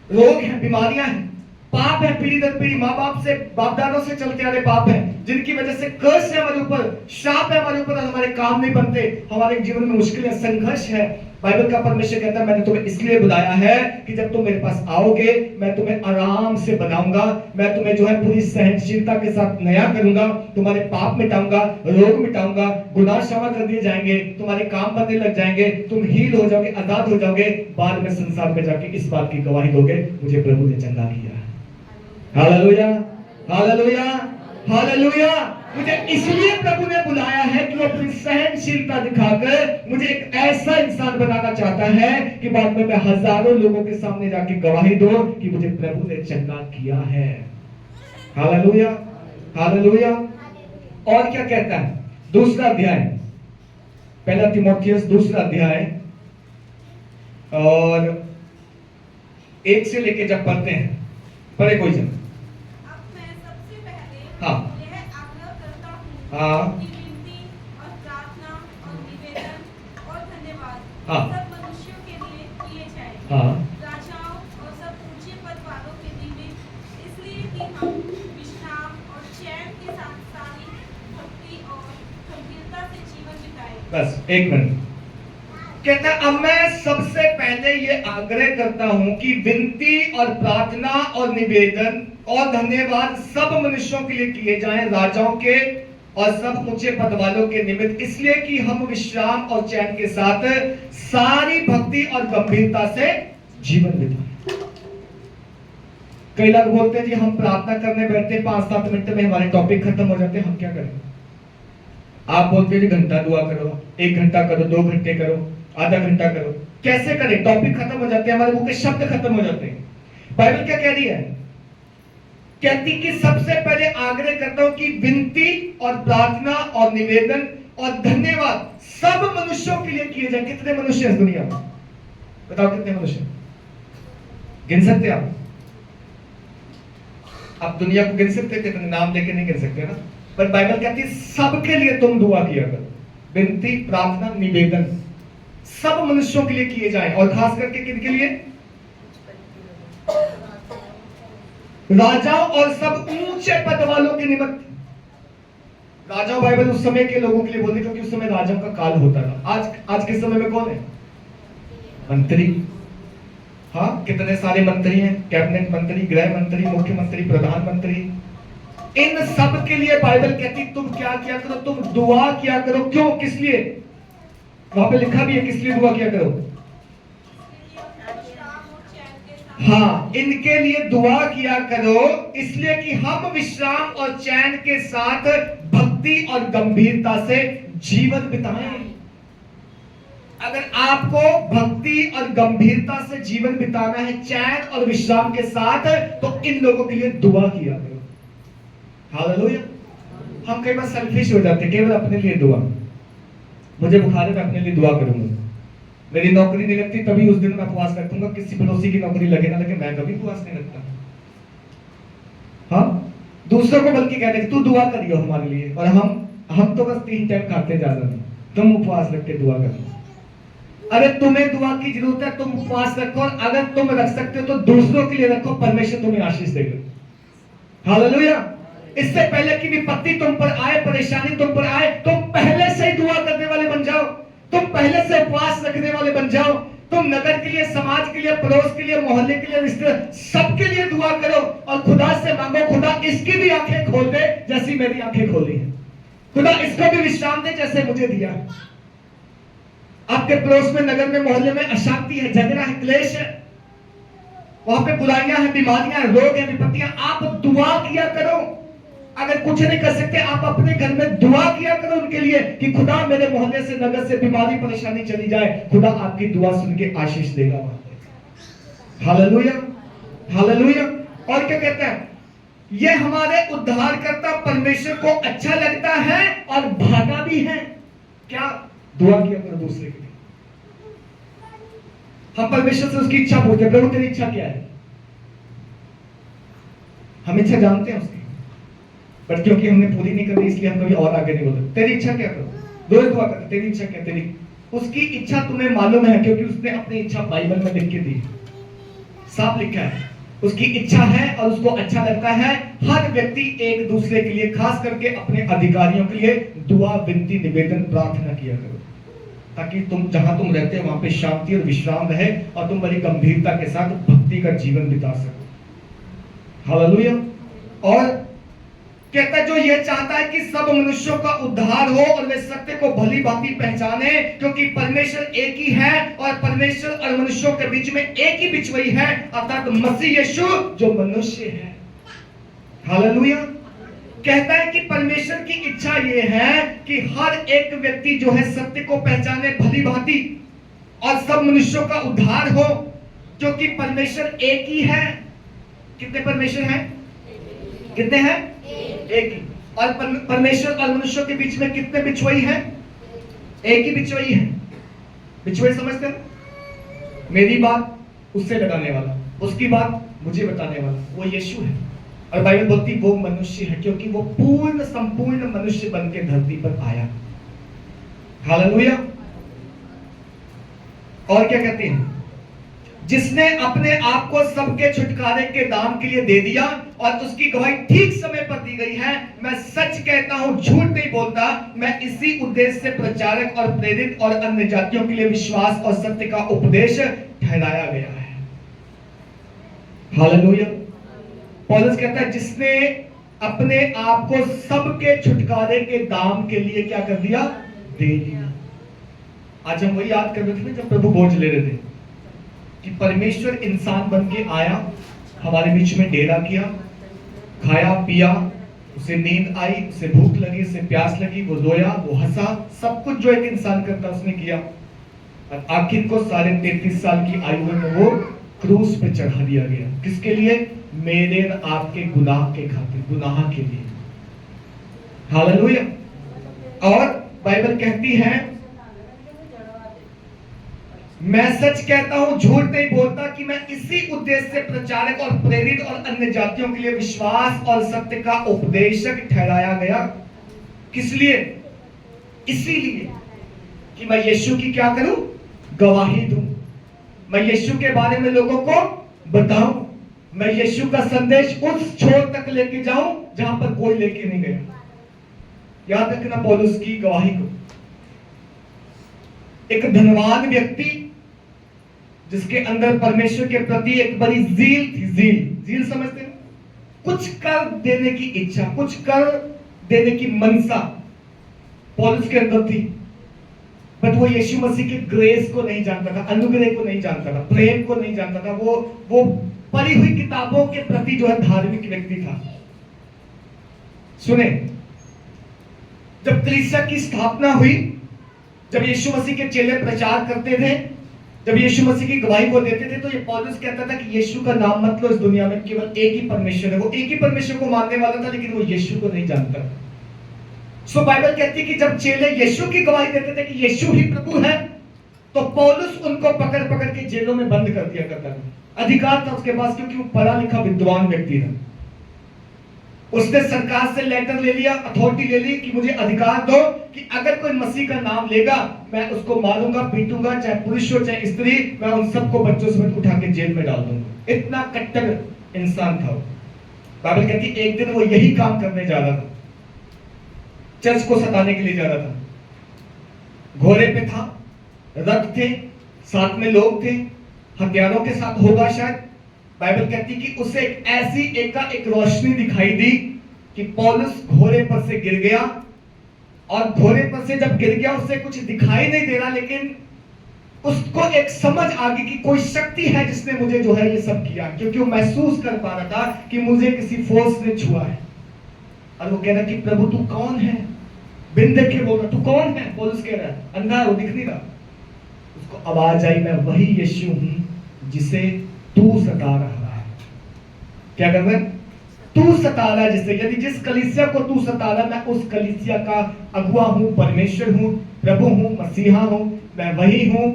रोग हैं, बीमारियां हैं, पाप है, पीढ़ी दर पीढ़ी माँ बाप से, बाप दादों से चलते आ रहे पाप है, जिनकी वजह से कर्स है हमारे ऊपर, श्राप है हमारे ऊपर, हमारे काम नहीं बनते, हमारे जीवन में मुश्किलें, संघर्ष है। बाइबल का परमेश्वर कहता है मैंने तुम्हें इसलिए बुलाया है कि जब तुम मेरे पास आओगे मैं तुम्हें आराम से बनाऊंगा, मैं तुम्हें जो है पूरी सहनशीलता के साथ नया करूंगा, तुम्हारे पाप मिटाऊंगा, रोग मिटाऊंगा, गुनाह क्षमा कर दिए जाएंगे, तुम्हारे काम बनने लग जाएंगे, तुम हील हो जाओगे, आजाद हो जाओगे, बाद में संसार में जाके इस बात की गवाही दोगे मुझे प्रभु ने चंगा किया। Hallelujah, hallelujah, hallelujah. मुझे इसलिए प्रभु ने बुलाया है कि वो अपनी सहनशीलता दिखाकर मुझे एक ऐसा इंसान बनाना चाहता है कि बाद में मैं हजारों लोगों के सामने जाके गवाही दूं कि मुझे प्रभु ने चंगा किया है। Hallelujah, hallelujah. और क्या कहता है? दूसरा अध्याय, पहला तीमुथियुस दूसरा अध्याय और 1 से लेके जब पढ़ते हैं, पढ़े कोई जन। अब मैं सबसे पहले हाँ। यह आग्रह करता हूँ हाँ। कि विनती और प्रार्थना और निवेदन और धन्यवाद हाँ। सब मनुष्यों के लिए किए जाएं, हाँ। राजाओं और सब ऊंचे पद वालों के निमित्त, इसलिए कि हम विश्राम और चैन के साथ सारी भक्ति और गंभीरता से जीवन बिताएं। बस 1 मिनट। कहता है अब मैं सबसे पहले ये आग्रह करता हूं कि विनती और प्रार्थना और निवेदन और धन्यवाद सब मनुष्यों के लिए किए जाएं, राजाओं के और सब ऊंचे पद वालों के निमित्त, इसलिए कि हम विश्राम और चैन के साथ सारी भक्ति और गंभीरता से जीवन बिताएं। कई लोग बोलते हैं जी हम प्रार्थना करने बैठते हैं 5-7 मिनट में हमारे टॉपिक खत्म हो जाते हैं, हम क्या करें? आप बोलते हैं जी घंटा दुआ करो, 1 घंटा करो, 2 घंटे करो, आधा घंटा करो। कैसे करें? टॉपिक खत्म हो जाते हैं, हमारे मुंह के शब्द खत्म हो जाते हैं। बाइबल क्या कह रही है? कहती कि सबसे पहले आग्रह करता हूं कि विनती और प्रार्थना और निवेदन और धन्यवाद सब मनुष्यों के लिए किए जाए। कितने मनुष्य हैं इस दुनिया में? बताओ कितने मनुष्य? गिन सकते आप? आप दुनिया को गिन सकते? कितने नाम लेके नहीं गिन सकते ना, पर बाइबल कहती है सबके लिए तुम दुआ किया करो। विनती, प्रार्थना, निवेदन सब मनुष्यों के लिए किए जाएं, और खास करके किनके लिए? राजाओं और सब ऊंचे पद वालों के निमित्त। राजाओं बाइबल उस समय के लोगों के लिए बोलती क्योंकि उस समय राजाओं का काल होता था। आज के समय में कौन है? मंत्री। हाँ, कितने सारे मंत्री हैं, कैबिनेट मंत्री, गृह मंत्री, मुख्यमंत्री, प्रधानमंत्री। इन सब के लिए बाइबल कहती तुम क्या किया करो? तुम दुआ किया करो। क्यों? किस लिए? वहां पे लिखा भी है किस लिए दुआ किया करो। हाँ, इनके लिए दुआ किया करो इसलिए कि हम विश्राम और चैन के साथ भक्ति और गंभीरता से जीवन बिताएं। अगर आपको भक्ति और गंभीरता से जीवन बिताना है, चैन और विश्राम के साथ, तो इन लोगों के लिए दुआ किया करो। हालेलुया। हम कई बार सेल्फिश हो जाते हैं, केवल अपने लिए दुआ। मुझे बुखार है, मैं अपने लिए दुआ करूंगा। मेरी नौकरी नहीं लगती तभी उस दिन मैं उपवास रखूंगा, किसी पड़ोसी की नौकरी लगे ना लगे मैं कभी उपवास नहीं रखता। हाँ, दूसरों को बल्कि कहते तू दुआ करियो हमारे लिए, और हम तो बस 3 टाइम खाते, ज्यादा नहीं। तुम उपवास रख के दुआ करो। अगर तुम्हें दुआ की जरूरत है तुम उपवास रखो, और अगर तुम रख सकते हो तो दूसरों के लिए रखो, परमेश्वर तुम्हें आशीष देगा। हालेलुया। इससे पहले कि विपत्ति तुम पर आए, परेशानी तुम पर आए, तुम पहले से ही दुआ करने वाले बन जाओ, तुम पहले से उपवास रखने वाले बन जाओ। तुम नगर के लिए, समाज के लिए, पड़ोस के लिए, मोहल्ले के लिए, रिश्तेदार सबके लिए दुआ करो और खुदा से मांगो, खुदा इसकी भी आंखें खोल दे जैसी मेरी आंखें खोली है, खुदा इसको भी विश्राम दे जैसे मुझे दिया। आपके पड़ोस में, नगर में, मोहल्ले में अशांति है, झगड़ा है, क्लेश है, वहां पे बुराइयां हैं, बीमारियां हैं, रोग है, विपत्तियां, आप दुआ किया करो। अगर कुछ नहीं कर सकते आप अपने घर में दुआ किया करो उनके लिए कि खुदा मेरे मोहल्ले से, नगर से बीमारी परेशानी चली जाए, खुदा आपकी दुआ सुन के आशीष देगा। Hallelujah, hallelujah. और क्या कहता है, ये हमारे उद्धारकर्ता परमेश्वर को अच्छा लगता है और भागा भी है। क्या? दुआ किया करो दूसरे के लिए। हम परमेश्वर से उसकी इच्छा पूछते हैं, प्रभु तेरी इच्छा क्या है? हम इच्छा जानते हैं उसकी, पर क्योंकि हमने पूरी नहीं करी इसलिए हम कभी और आगे नहीं बोलते। तेरी इच्छा क्या? करो रोज दुआ कर, तेरी इच्छा क्या? तेरी उसकी इच्छा तुम्हें मालूम है क्योंकि उसने अपनी इच्छा बाइबल में लिख के दी, साफ लिखा है। उसकी इच्छा है और उसको अच्छा लगता है हर व्यक्ति एक दूसरे के लिए, खास करके अपने अधिकारियों के लिए दुआ, विनती, निवेदन, प्रार्थना किया करो, ताकि तुम जहां तुम रहते हो वहां पे शांति और विश्राम रहे और तुम बड़ी गंभीरता के साथ भक्ति का जीवन बिता सको। हालेलुया। और कहता है जो यह चाहता है कि सब मनुष्यों का उद्धार हो और वे सत्य को भली भांति पहचाने, क्योंकि परमेश्वर एक ही है और परमेश्वर और मनुष्यों के बीच में एक ही बिचवई है, अर्थात मसीह यीशु जो मनुष्य है। हालेलुया। कहता है कि परमेश्वर की इच्छा यह है कि हर एक व्यक्ति जो है सत्य को पहचाने भली भांति और सब मनुष्यों का उद्धार हो, क्योंकि परमेश्वर एक ही है। कितने परमेश्वर हैं? कितने हैं? एक ही। और परमेश्वर और मनुष्यों के बीच में कितने बिचवई हैं? एक ही बिचवई है। बिचवई समझते हैं? मेरी बात उससे लगाने वाला, उसकी बात मुझे बताने वाला, वो यीशु है। और बाइबल बोलती वो मनुष्य है क्योंकि वो पूर्ण संपूर्ण मनुष्य बन के धरती पर आया। हालेलुया। और क्या कहते हैं? जिसने अपने आप को सबके छुटकारे के दाम के लिए दे दिया और उसकी गवाही ठीक समय पर दी गई है। मैं सच कहता हूं, झूठ नहीं बोलता, मैं इसी उद्देश्य से प्रचारक और प्रेरित और अन्य जातियों के लिए विश्वास और सत्य का उपदेश ठहराया गया है। हालेलुया। पौलुस कहता है जिसने अपने आप को सबके छुटकारे के दाम के लिए क्या कर दिया? दे दिया। आज हम वही याद कर रहे थे जब प्रभु बोझ ले रहे थे कि परमेश्वर इंसान बन के आया, हमारे बीच में डेरा किया, खाया पिया, उसे नींद आई, उसे भूख लगी, उसे प्यास लगी, वो रोया, वो हंसा, सब कुछ जो एक इंसान करता उसने किया। और आखिर को 33.5 साल की आयु में वो क्रूस पे चढ़ा दिया गया। किसके लिए? मेरे आपके गुनाह के खातिर, गुनाह के लिए। हालेलुया। और बाइबल कहती है मैं सच कहता हूं, झूठ नहीं बोलता, कि मैं इसी उद्देश्य से प्रचारक और प्रेरित और अन्य जातियों के लिए विश्वास और सत्य का उपदेशक ठहराया गया। किस लिए? इसीलिए कि मैं यीशु की क्या करूं? गवाही दूं। मैं यीशु के बारे में लोगों को बताऊं। मैं यीशु का संदेश उस छोर तक लेके जाऊं जहां पर कोई लेके नहीं गया। याद रखना पौलुस की गवाही को। एक धनवान व्यक्ति जिसके अंदर परमेश्वर के प्रति एक बड़ी जील थी। जील समझते हैं? कुछ कर देने की इच्छा, कुछ कर देने की मनसा पौलुस के अंदर थी। बट वो यीशु मसीह के ग्रेस को नहीं जानता था, अनुग्रह को नहीं जानता था, प्रेम को नहीं जानता था। वो पढ़ी हुई किताबों के प्रति जो है धार्मिक व्यक्ति था। सुने, जब कलीसिया की स्थापना हुई, जब यीशु मसीह के चेले प्रचार करते थे, जब यीशु मसीह की गवाही को देते थे, तो ये पौलुस कहता था कि यीशु का नाम मत लो, इस दुनिया में केवल एक ही परमेश्वर है। वो एक ही परमेश्वर को मानने वाला था, लेकिन वो यीशु को नहीं जानता। सो बाइबल कहती है कि जब चेले यीशु की गवाही देते थे कि यीशु ही प्रभु है, तो पौलुस उनको पकड़ पकड़ के जेलों में बंद कर दिया करता था। अधिकार था उसके पास क्योंकि वो पढ़ा लिखा विद्वान व्यक्ति था। उसने सरकार से लेटर ले लिया, अथॉरिटी ले ली कि मुझे अधिकार दो कि अगर कोई मसीह का नाम लेगा मैं उसको मारूंगा, पीटूंगा, चाहे पुरुष हो चाहे स्त्री, मैं उन सबको बच्चों समेत उठा के जेल में डाल दूंगा। इतना कट्टर इंसान था वो। बाइबल कहती एक दिन वो यही काम करने जा रहा था, चर्च को सताने के लिए जा रहा था। घोड़े पे था, रथ थे, साथ में लोग थे, हथियारों के साथ होगा शायद। बाइबल कहती कि उसे एक ऐसी एक रोशनी दिखाई दी कि पौलुस घोड़े पर से गिर गया, और घोड़े पर से जब गिर गया उसे कुछ दिखाई नहीं दे रहा, लेकिन उसको एक समझ आ गई कि कोई शक्ति है जिसने मुझे जो है ये सब किया, क्योंकि वो महसूस कर पा रहा था कि मुझे किसी फोर्स ने छुआ है। और वो कह रहा कि प्रभु तू कौन है, बिन देखे बोल रहा तू कौन है। पौलुस कह रहा है, अंधा है वो, दिख नहीं रहा। उसको आवाज आई, मैं वही यीशु हूं जिसे तू सता रहा है। क्या कर रहा है? तू सता रहा है जिसे, यदि जिस कलीसिया को तू सता रहा है मैं उस कलीसिया का अगुआ हूं, परमेश्वर हूं, प्रभु हूं, मसीहा हूं, मैं वही हूं।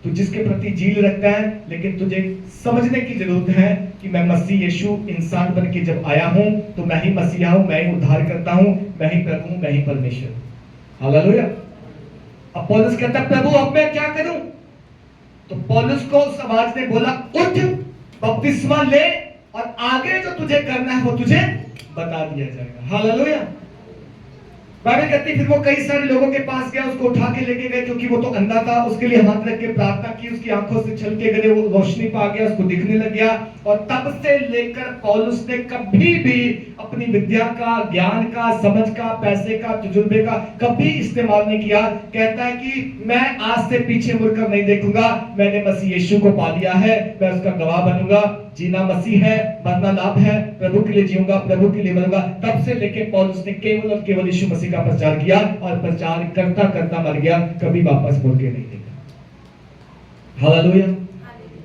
तू जिसके प्रति झील रखता है, लेकिन तुझे समझने की जरूरत है कि मैं मसीह यीशु इंसान बन के जब आया हूं तो मैं ही मसीहा हूं, मैं ही उद्धार करता हूं, मैं ही प्रभु हूं, मैं ही परमेश्वर। हालेलुया। अब पौलुस कहता है प्रभु अब मैं क्या करूं? तो पौलुस को उस आवाज ने बोला उठ, बपतिस्मा ले, और आगे जो तुझे करना है वो तुझे बता दिया जाएगा। हालेलुया। बाइबल कहती फिर वो कई सारे लोगों के पास गया, उसको उठा के लेके गए, क्योंकि वो तो अंधा था। उसके लिए हाथ रख के प्रार्थना की, उसकी आंखों से छलके गए, वो रोशनी पा गया, उसको दिखने लग गया। और तब से लेकर पौलुस ने कभी भी अपनी विद्या का, ज्ञान का, समझ का, पैसे का, तजुर्बे का कभी इस्तेमाल नहीं किया। कहता है कि मैं आज से पीछे मुड़कर नहीं देखूंगा, मैंने मसीह यीशु को पा लिया है, मैं उसका गवाह बनूंगा। जीना मसीह है, मरना लाभ है, प्रभु के लिए जीऊंगा, प्रभु के लिए मरूंगा। तब से लेके पौलुस ने केवल और केवल यीशु मसीह का प्रचार किया, और प्रचार करता करता मर गया, कभी वापस मुड़ के नहीं देखा। Hallelujah,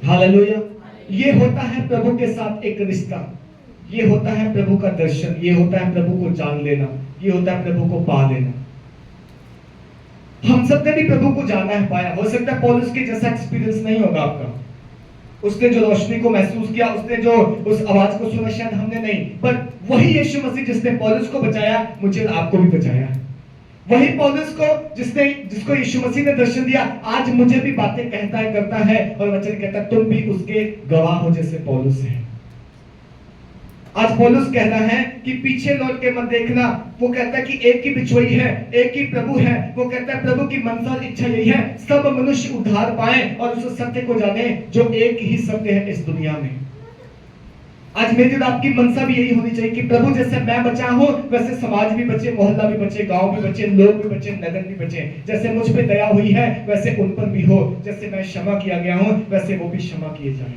hallelujah. ये होता है प्रभु के साथ एक रिश्ता, ये होता है प्रभु का दर्शन, ये होता है प्रभु को जान लेना, ये होता है प्रभु को पा लेना। हम सबने भी प्रभु को जाना है, पाया। हो सकता है पौलुस के जैसा एक्सपीरियंस नहीं होगा आपका, उसने जो रोशनी को महसूस किया, उसने जो उस आवाज को सुना, शायद हमने नहीं, पर वही यीशु मसीह जिसने पौलुस को बचाया, मुझे आपको भी बचाया। वही पौलुस को जिसको यीशु मसीह ने दर्शन दिया, आज मुझे भी बातें कहता है, करता है, और वचन कहता है तुम भी उसके गवाह हो जैसे पौलुस है। आज पौलुस कहता है कि पीछे लौट के मत देखना। वो कहता है कि एक ही बिछुई है, एक ही प्रभु है। वो कहता है प्रभु की मनसा इच्छा यही है, सब मनुष्य उद्धार पाए और उस सत्य को जाने जो एक ही सत्य है इस दुनिया में। आज मेरी और आपकी मनसा भी यही होनी चाहिए कि प्रभु जैसे मैं बचा हूं, वैसे समाज भी बचे, मोहल्ला भी बचे, गांव भी बचे, लोग भी बचे, नगर भी बचे। जैसे मुझ पे दया हुई है वैसे उन पर भी हो, जैसे मैं क्षमा किया गया हूं वैसे वो भी क्षमा किए जाएं।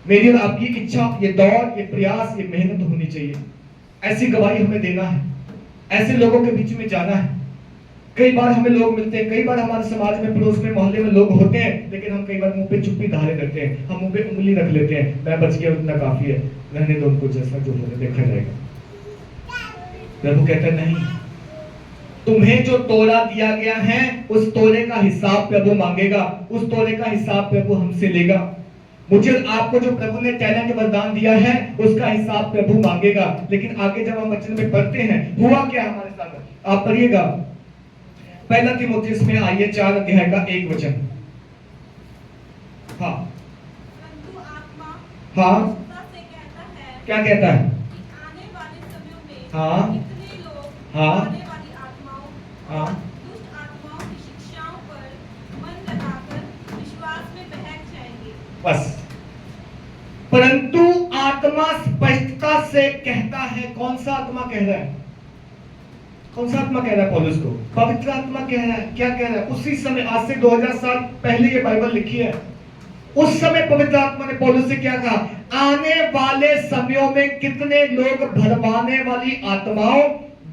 मेरी और आपकी इच्छा, ये दौड़, ये प्रयास, ये मेहनत होनी चाहिए। ऐसी गवाही हमें देना है, ऐसे लोगों के बीच में जाना है। कई बार हमें लोग मिलते हैं, कई बार हमारे समाज में, पड़ोस में, मोहल्ले में लोग होते हैं, लेकिन हम कई बार मुंह पे चुप्पी धारे करते हैं, हम मुंह पे उंगली रख लेते हैं, मैं बच गया उतना काफी है, रहने दो उनको, जैसा जो होने देखा जाएगा। प्रभु कहते हैं नहीं, तुम्हें जो तोड़ा दिया गया है उस तोड़े का हिसाब प्रभु मांगेगा, उस तोड़े का हिसाब प्रभु हमसे लेगा। मुझे आपको जो प्रभु ने टैलेंट वरदान दिया है उसका हिसाब प्रभु मांगेगा। लेकिन आगे जब हम वचन में पढ़ते हैं, हुआ क्या हमारे साथ, आप पढ़िएगा पहला तीमुथियुस में आइए 4 अध्याय का 1 वचन। हाँ परंतु आत्मा हाँ सत्ता से कहता है क्या कहता है? कि आने वाले समयों में हाँ इतने लोग हाँ आने वाली आत्माओं हाँ और दुष्ट आत्माओं की शिक्षाओं पर मन लगाकर विश्वास में बहक जाएंगे। बस। परंतु आत्मा स्पष्टता से कहता है, कौन सा आत्मा कह रहा है? कौन सा आत्मा कह रहा है पौलुस को? पवित्र आत्मा कह रहा है। क्या कह रहा है? उसी समय, आज से 2000 साल पहले ये बाइबल लिखी है, उस समय पवित्र आत्मा ने पौलुस से क्या कहा? आने वाले समयों में कितने लोग भरमाने वाली आत्माओं,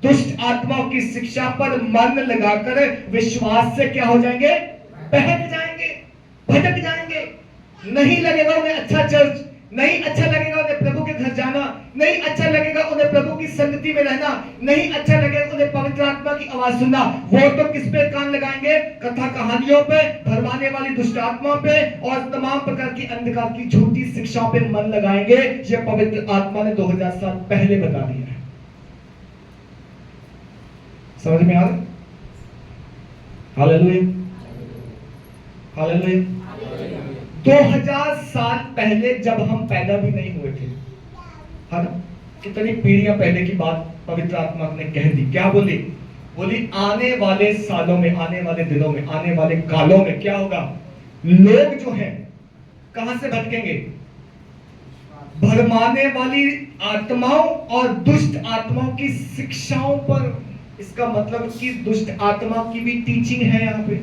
दुष्ट आत्माओं की शिक्षा पर मन लगाकर विश्वास से क्या हो जाएंगे? बहक जाएंगे, भटक जाएंगे। नहीं लगेगा उन्हें अच्छा चर्च, नहीं अच्छा लगेगा उन्हें प्रभु के घर जाना, नहीं अच्छा लगेगा उन्हें प्रभु की संगति में रहना, नहीं अच्छा लगे उन्हें पवित्र आत्मा की आवाज सुनना, वो तो किस पे कान लगाएंगे? कथा कहानियों पे, भरमाने वाली दुष्ट आत्माओं पे और तमाम प्रकार की अंधकार की झूठी शिक्षाओं पे मन लगाएंगे। ये पवित्र आत्मा ने 2000 साल पहले बता दिया है। समझ में आ रहा? Hallelujah, hallelujah. 2000 साल पहले जब हम पैदा भी नहीं हुए थे, है ना, कितनी पीढ़ियां पहले की बात पवित्र आत्मा ने कह दी। क्या बोली? बोली आने वाले सालों में, आने वाले दिनों में, आने वाले कालों में क्या होगा? लोग जो हैं कहां से भटकेंगे? भरमाने वाली आत्माओं और दुष्ट आत्माओं की शिक्षाओं पर। इसका मतलब कि दुष्ट आत्मा की भी टीचिंग है यहाँ पे।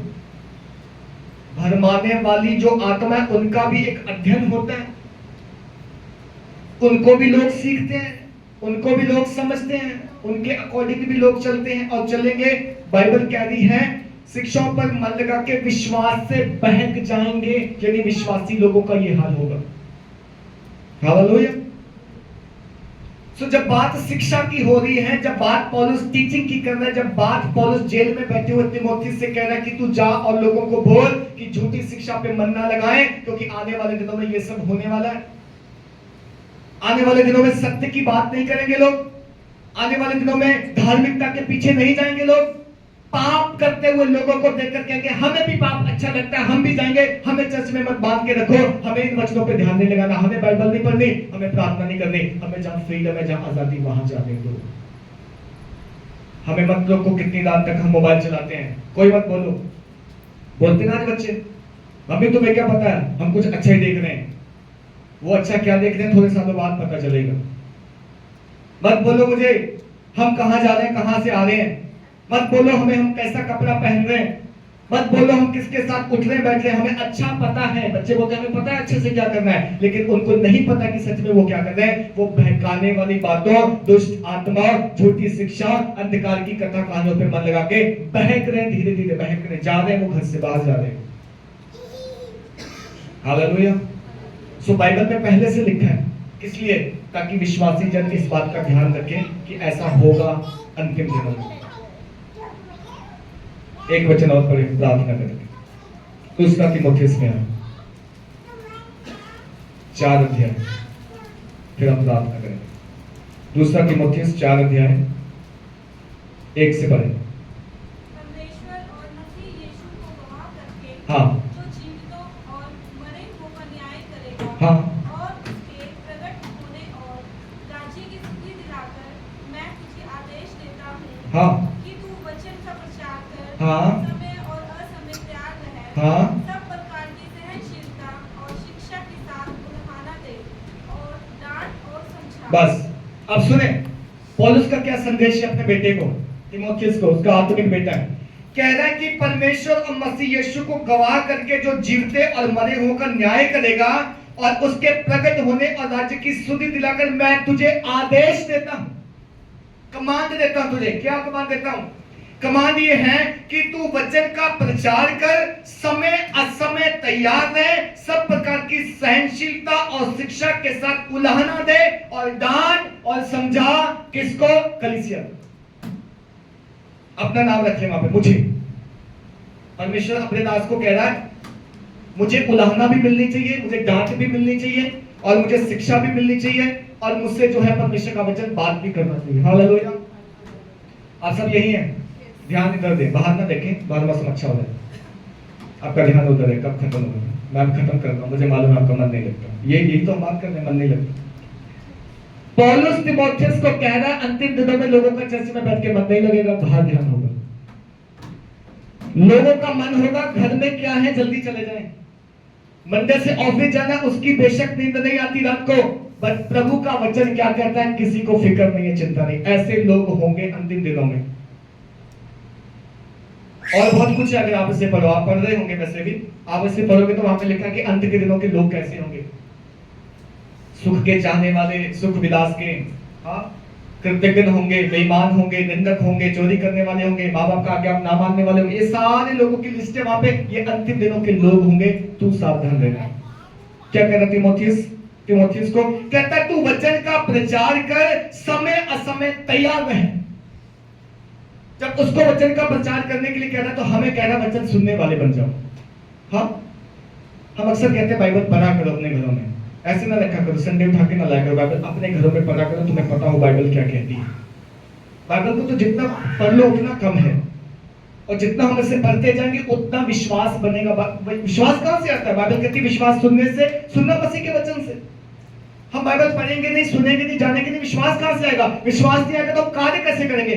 भरमाने वाली जो आत्मा है उनका भी एक अध्ययन होता है, उनको भी लोग सीखते हैं, उनको भी लोग समझते हैं, उनके अकॉर्डिंग भी लोग चलते हैं और चलेंगे। बाइबल कह रही है शिक्षाओं पर मन लगा के विश्वास से बहक जाएंगे, यानी विश्वासी लोगों का ये हाल होगा। हालेलुया। सो जब बात शिक्षा की हो रही है, जब बात पौलुस टीचिंग की कर रहा है, जब बात पौलुस जेल में बैठे हुए तीमुथियुस से कह रहा है कि तू जा और लोगों को बोल कि झूठी शिक्षा पे मन ना लगाएं, क्योंकि आने वाले दिनों में ये सब होने वाला है। आने वाले दिनों में सत्य की बात नहीं करेंगे लोग, आने वाले दिनों में धार्मिकता के पीछे नहीं जाएंगे लोग। पाप करते हुए लोगों को देखकर कहेंगे हमें भी पाप अच्छा लगता है, हम भी जाएंगे, हमें चर्च में मत बांध के रखो, हमें इन वचनों पे ध्यान नहीं लगाना, हमें बाइबल नहीं पढ़नी, हमें प्रार्थना नहीं करनी, हमें जहां फ्रीडम है, जहां आजादी वहां जाने दो। हमें मत रोको कितनी रात तक हम मोबाइल चलाते हैं, कोई मत बोलो। बोलते ना बच्चे, मम्मी तुम्हें क्या पता है, हम कुछ अच्छा ही देख रहे हैं। वो अच्छा क्या देख रहे हैं थोड़े सालों बाद पता चलेगा। मत बोलो मुझे हम कहां जा रहे हैं, कहां से आ रहे हैं। मत बोलो हमें हम कैसा कपड़ा पहन रहे हैं। मत बोलो हम किसके साथ उठ रहे बैठ रहे हैं। हमें अच्छा पता है, बच्चे बोलते हैं हमें पता है अच्छे से क्या करना है, लेकिन उनको नहीं पता कि सच में वो क्या कर रहे हैं। वो बहकाने वाली बातों, दुष्ट आत्मा, झूठी शिक्षा, अंधकार की कथा कहानियों पे मन लगा के बहक रहे हैं, धीरे धीरे बहक रहे, जा रहे हैं, वो घर से बाहर जा रहे हैं। हालेलुया। सो बाइबल में पहले से लिखा है, इसलिए ताकि विश्वासी जन इस बात का ध्यान रखें कि ऐसा होगा अंतिम दिनों में। एक वचन और पढ़े, प्रार्थना करेंगे। दूसरा तीमुथियुस में 4 अध्याय, फिर हम प्रार्थना करेंगे। दूसरा तीमुथियुस 4 अध्याय 1 से पढ़े। परमेश्वर और मसीह यीशु को गवाह करके हाँ जो जीवितों और मरे हुओं का न्याय करेगा, हाँ और उसके प्रकट होने और राज्य की स्तुति दिलाकर मैं तुझे आदेश देता हूँ हाँ कि तू वचन का प्रचार कर, हाँ समय और असमय तैयार रहे, हाँ सब प्रकार की सहनशीलता और शिक्षा के साथ उल्हाना दे और डांट और समझा। बस अब सुने पौलुस का क्या संदेश है अपने बेटे को, तीमुथियुस को, उसका आत्मिक बेटा है। कह रहा है कि परमेश्वर और मसीह यीशु को गवाह करके जो जीवते और मरे हुओं का न्याय करेगा और उसके प्रकट होने और राज्य की स्तुति दिलाकर मैं तुझे आदेश देता हूं, कमांड देता हूं तुझे। क्या कमांड देता हूं? कमांड ये है कि तू वचन का प्रचार कर, समय असमय तैयार रहे, सब प्रकार की सहनशीलता और शिक्षा के साथ उलाहना दे और डांट और समझा। किसको? कलीसिया। अपना नाम रखे वहां पे, मुझे। परमेश्वर अपने दास को कह रहा है मुझे उलाहना भी मिलनी चाहिए, मुझे डांट भी मिलनी चाहिए और मुझे शिक्षा भी मिलनी चाहिए और मुझसे जो है परमेश्वर का वचन बात भी करना चाहिए। हालेलुया। आप सब यही हैं, ध्यान इधर दे, बाहर ना देखें, बाहर मौसम अच्छा हो जाए, आपका ध्यान उधर है, कब खत्म होगा। मैं अब खत्म करता हूँ, मुझे मालूम है आपका मन नहीं लगता, यही तो हम बात कर रहे हैं, मन नहीं लगता। पौलुस तीमुथियुस को कह रहा है अंतिम दिनों में लोगों का चर्च में बैठ के मन नहीं लगेगा, बाहर ध्यान होगा। लोगों का मन होगा घर में क्या है जल्दी चले जाएं। मंडे से ऑफिस जाना, उसकी बेशक नींद नहीं आती रात को, बट प्रभु का वचन क्या कहता है किसी को फिक्र नहीं है, चिंता नहीं। ऐसे लोग होंगे अंतिम दिनों में। और बहुत कुछ है, अगर आप इसे पढ़ो, आप पढ़ रहे होंगे वैसे भी, आप इसे पढ़ोगे तो वहां पे लिखा है कि अंत के दिनों के लोग कैसे होंगे। सुख के चाहने वाले, सुख विलास के, हाँ, कृतज्ञ होंगे, बेईमान होंगे, निंदक होंगे, चोरी करने वाले होंगे, माँ बाप का आज्ञा ना मानने वाले होंगे। ये सारे लोगों की लिस्ट है वहां पे, ये अंतिम दिनों के लोग होंगे। तू सावधान रहना। क्या कह रहा तीमुथियुस? तीमुथियुस को, कहता है तू वचन का प्रचार कर, समय असमय तैयार रहे। जब उसको वचन का प्रचार करने के लिए कह रहा है तो हमें कह रहा वचन सुनने वाले बन जाओ। हाँ, हम अक्सर कहते हैं बाइबल पढ़ा करो अपने घरों में, ऐसे ना रखा करो, संडे उठा के ना लाया करो बाइबल, अपने घरों में पढ़ा करो, तुम्हें पता हो बाइबल क्या कहती है। बाइबल को तो जितना पढ़ लो उतना कम है, और जितना हम इसे पढ़ते जाएंगे उतना विश्वास बनेगा। विश्वास कहां से आता है? बाइबल कहती है विश्वास सुनने से, सुनना मसीह के वचन से। हम बाइबल पढ़ेंगे नहीं, सुनेंगे नहीं, जानेंगे नहीं, विश्वास कहां से आएगा? विश्वास नहीं आएगा तो हम कार्य कैसे करेंगे?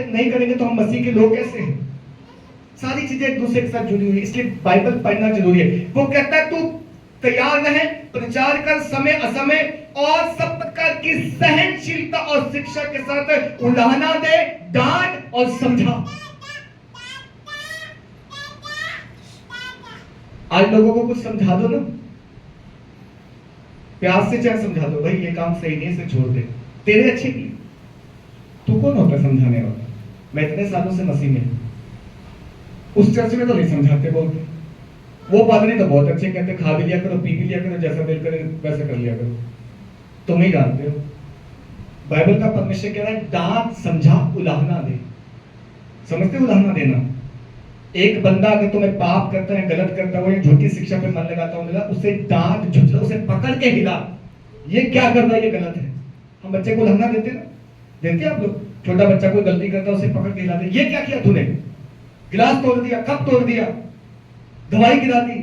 नहीं करेंगे तो हम मसीह के लोग कैसे हैं? सारी चीजें एक दूसरे के साथ जुड़ी हुई है, इसलिए बाइबल पढ़ना जरूरी है। वो कहता है तू तैयार रहे, प्रचार कर, समय असमय और सब प्रकार की सहनशीलता और शिक्षा के साथ उलाहना दे, डांट और समझा। आज लोगों को कुछ समझा दो ना, प्यार से चाहे समझा दो, भाई ये काम सही नहीं, इसे छोड़ दे, तेरे अच्छे की। तू कौन होता है समझाने वाला? मैं इतने सालों से मसीह में, उस चर्च में तो नहीं समझाते बोलते, वो पादरी तो बहुत अच्छे कहते, खा भी लिया करो, पी भी लिया करो, जैसा दिल करे वैसा कर लिया करो, तुम ही जानते हो। बाइबल का परमेश्वर कह रहा है डांट, समझा, उलाहना दे। समझते उलाहना देना? एक बंदा अगर तुम्हें पाप करता है, गलत करता है, झूठी शिक्षा पे मन लगाता है, उसे डांट, झुठला, उसे पकड़ के हिला, ये क्या कर रहा है, ये गलत है। हम बच्चे को उलाहना देते ना, देते आप लोग? छोटा बच्चा कोई गलती करता है उसे पकड़ के हिलाते, ये क्या किया तूने? गिलास तोड़ दिया, कप तोड़ दिया, दवाई गिरा दी,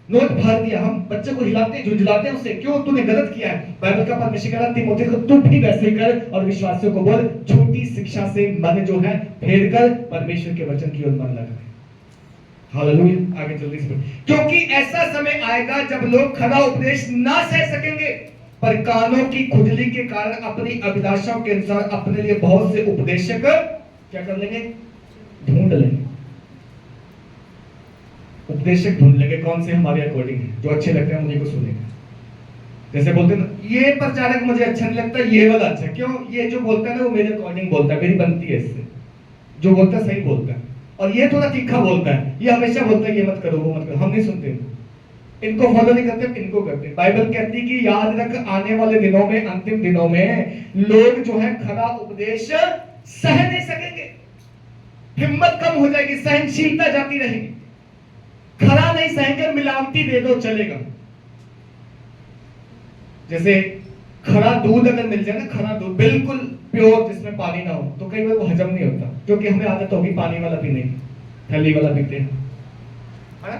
नोट फाड़ दिया। हम बच्चे को हिलाते, झुंझलाते उसे, क्यों? तूने गलत किया है। बाइबल का परमेश्वर कह रहा है तीमुथियुस को तू भी वैसे कर, और विश्वासियों को बोल झूठी शिक्षा से मन जो है फेर कर, परमेश्वर के वचन की ओर मन लगा। हालेलुया। आगे जल्दी से, क्योंकि ऐसा समय आएगा जब लोग खरा उपदेश ना सह सकेंगे, पर कानों की खुजली के कारण अपनी अभिलाषाओं के अनुसार अपने लिए बहुत से उपदेशक क्या कर लेंगे? ढूंढ लेंगे। उपदेशक ढूंढ लेंगे, कौन से हमारे अकॉर्डिंग है, जो अच्छे लगते हैं मुझे को सुनेंगे। जैसे बोलते हैं ना, ये प्रचारक मुझे अच्छा नहीं लगता, ये वाला अच्छा। क्यों? ये जो बोलता है ना वो मेरे अकॉर्डिंग बोलता है, मेरी बनती है इससे, जो बोलता है सही बोलता है। और ये थोड़ा तीखा बोलता है, ये हमेशा बोलता है ये मत करो, वो मत करो, हम नहीं सुनते, इनको फॉलो नहीं करते, इनको करते। बाइबल कहती है कि याद रख, आने वाले दिनों में, अंतिम दिनों में लोग जो है खरा उपदेश सह नहीं सकेंगे, हिम्मत कम हो जाएगी, सहनशीलता जाती रहेगी, खरा नहीं सहेंगे, मिलावटी दे दो चलेगा। जैसे खरा दूध अगर मिल जाए ना, खरा दूध बिल्कुल प्योर जिसमें पानी ना हो, तो कई बार वो हजम नहीं होता, क्योंकि हमें आदत होगी पानी वाला पीने की, थैली वाला पीते हैं, है ना?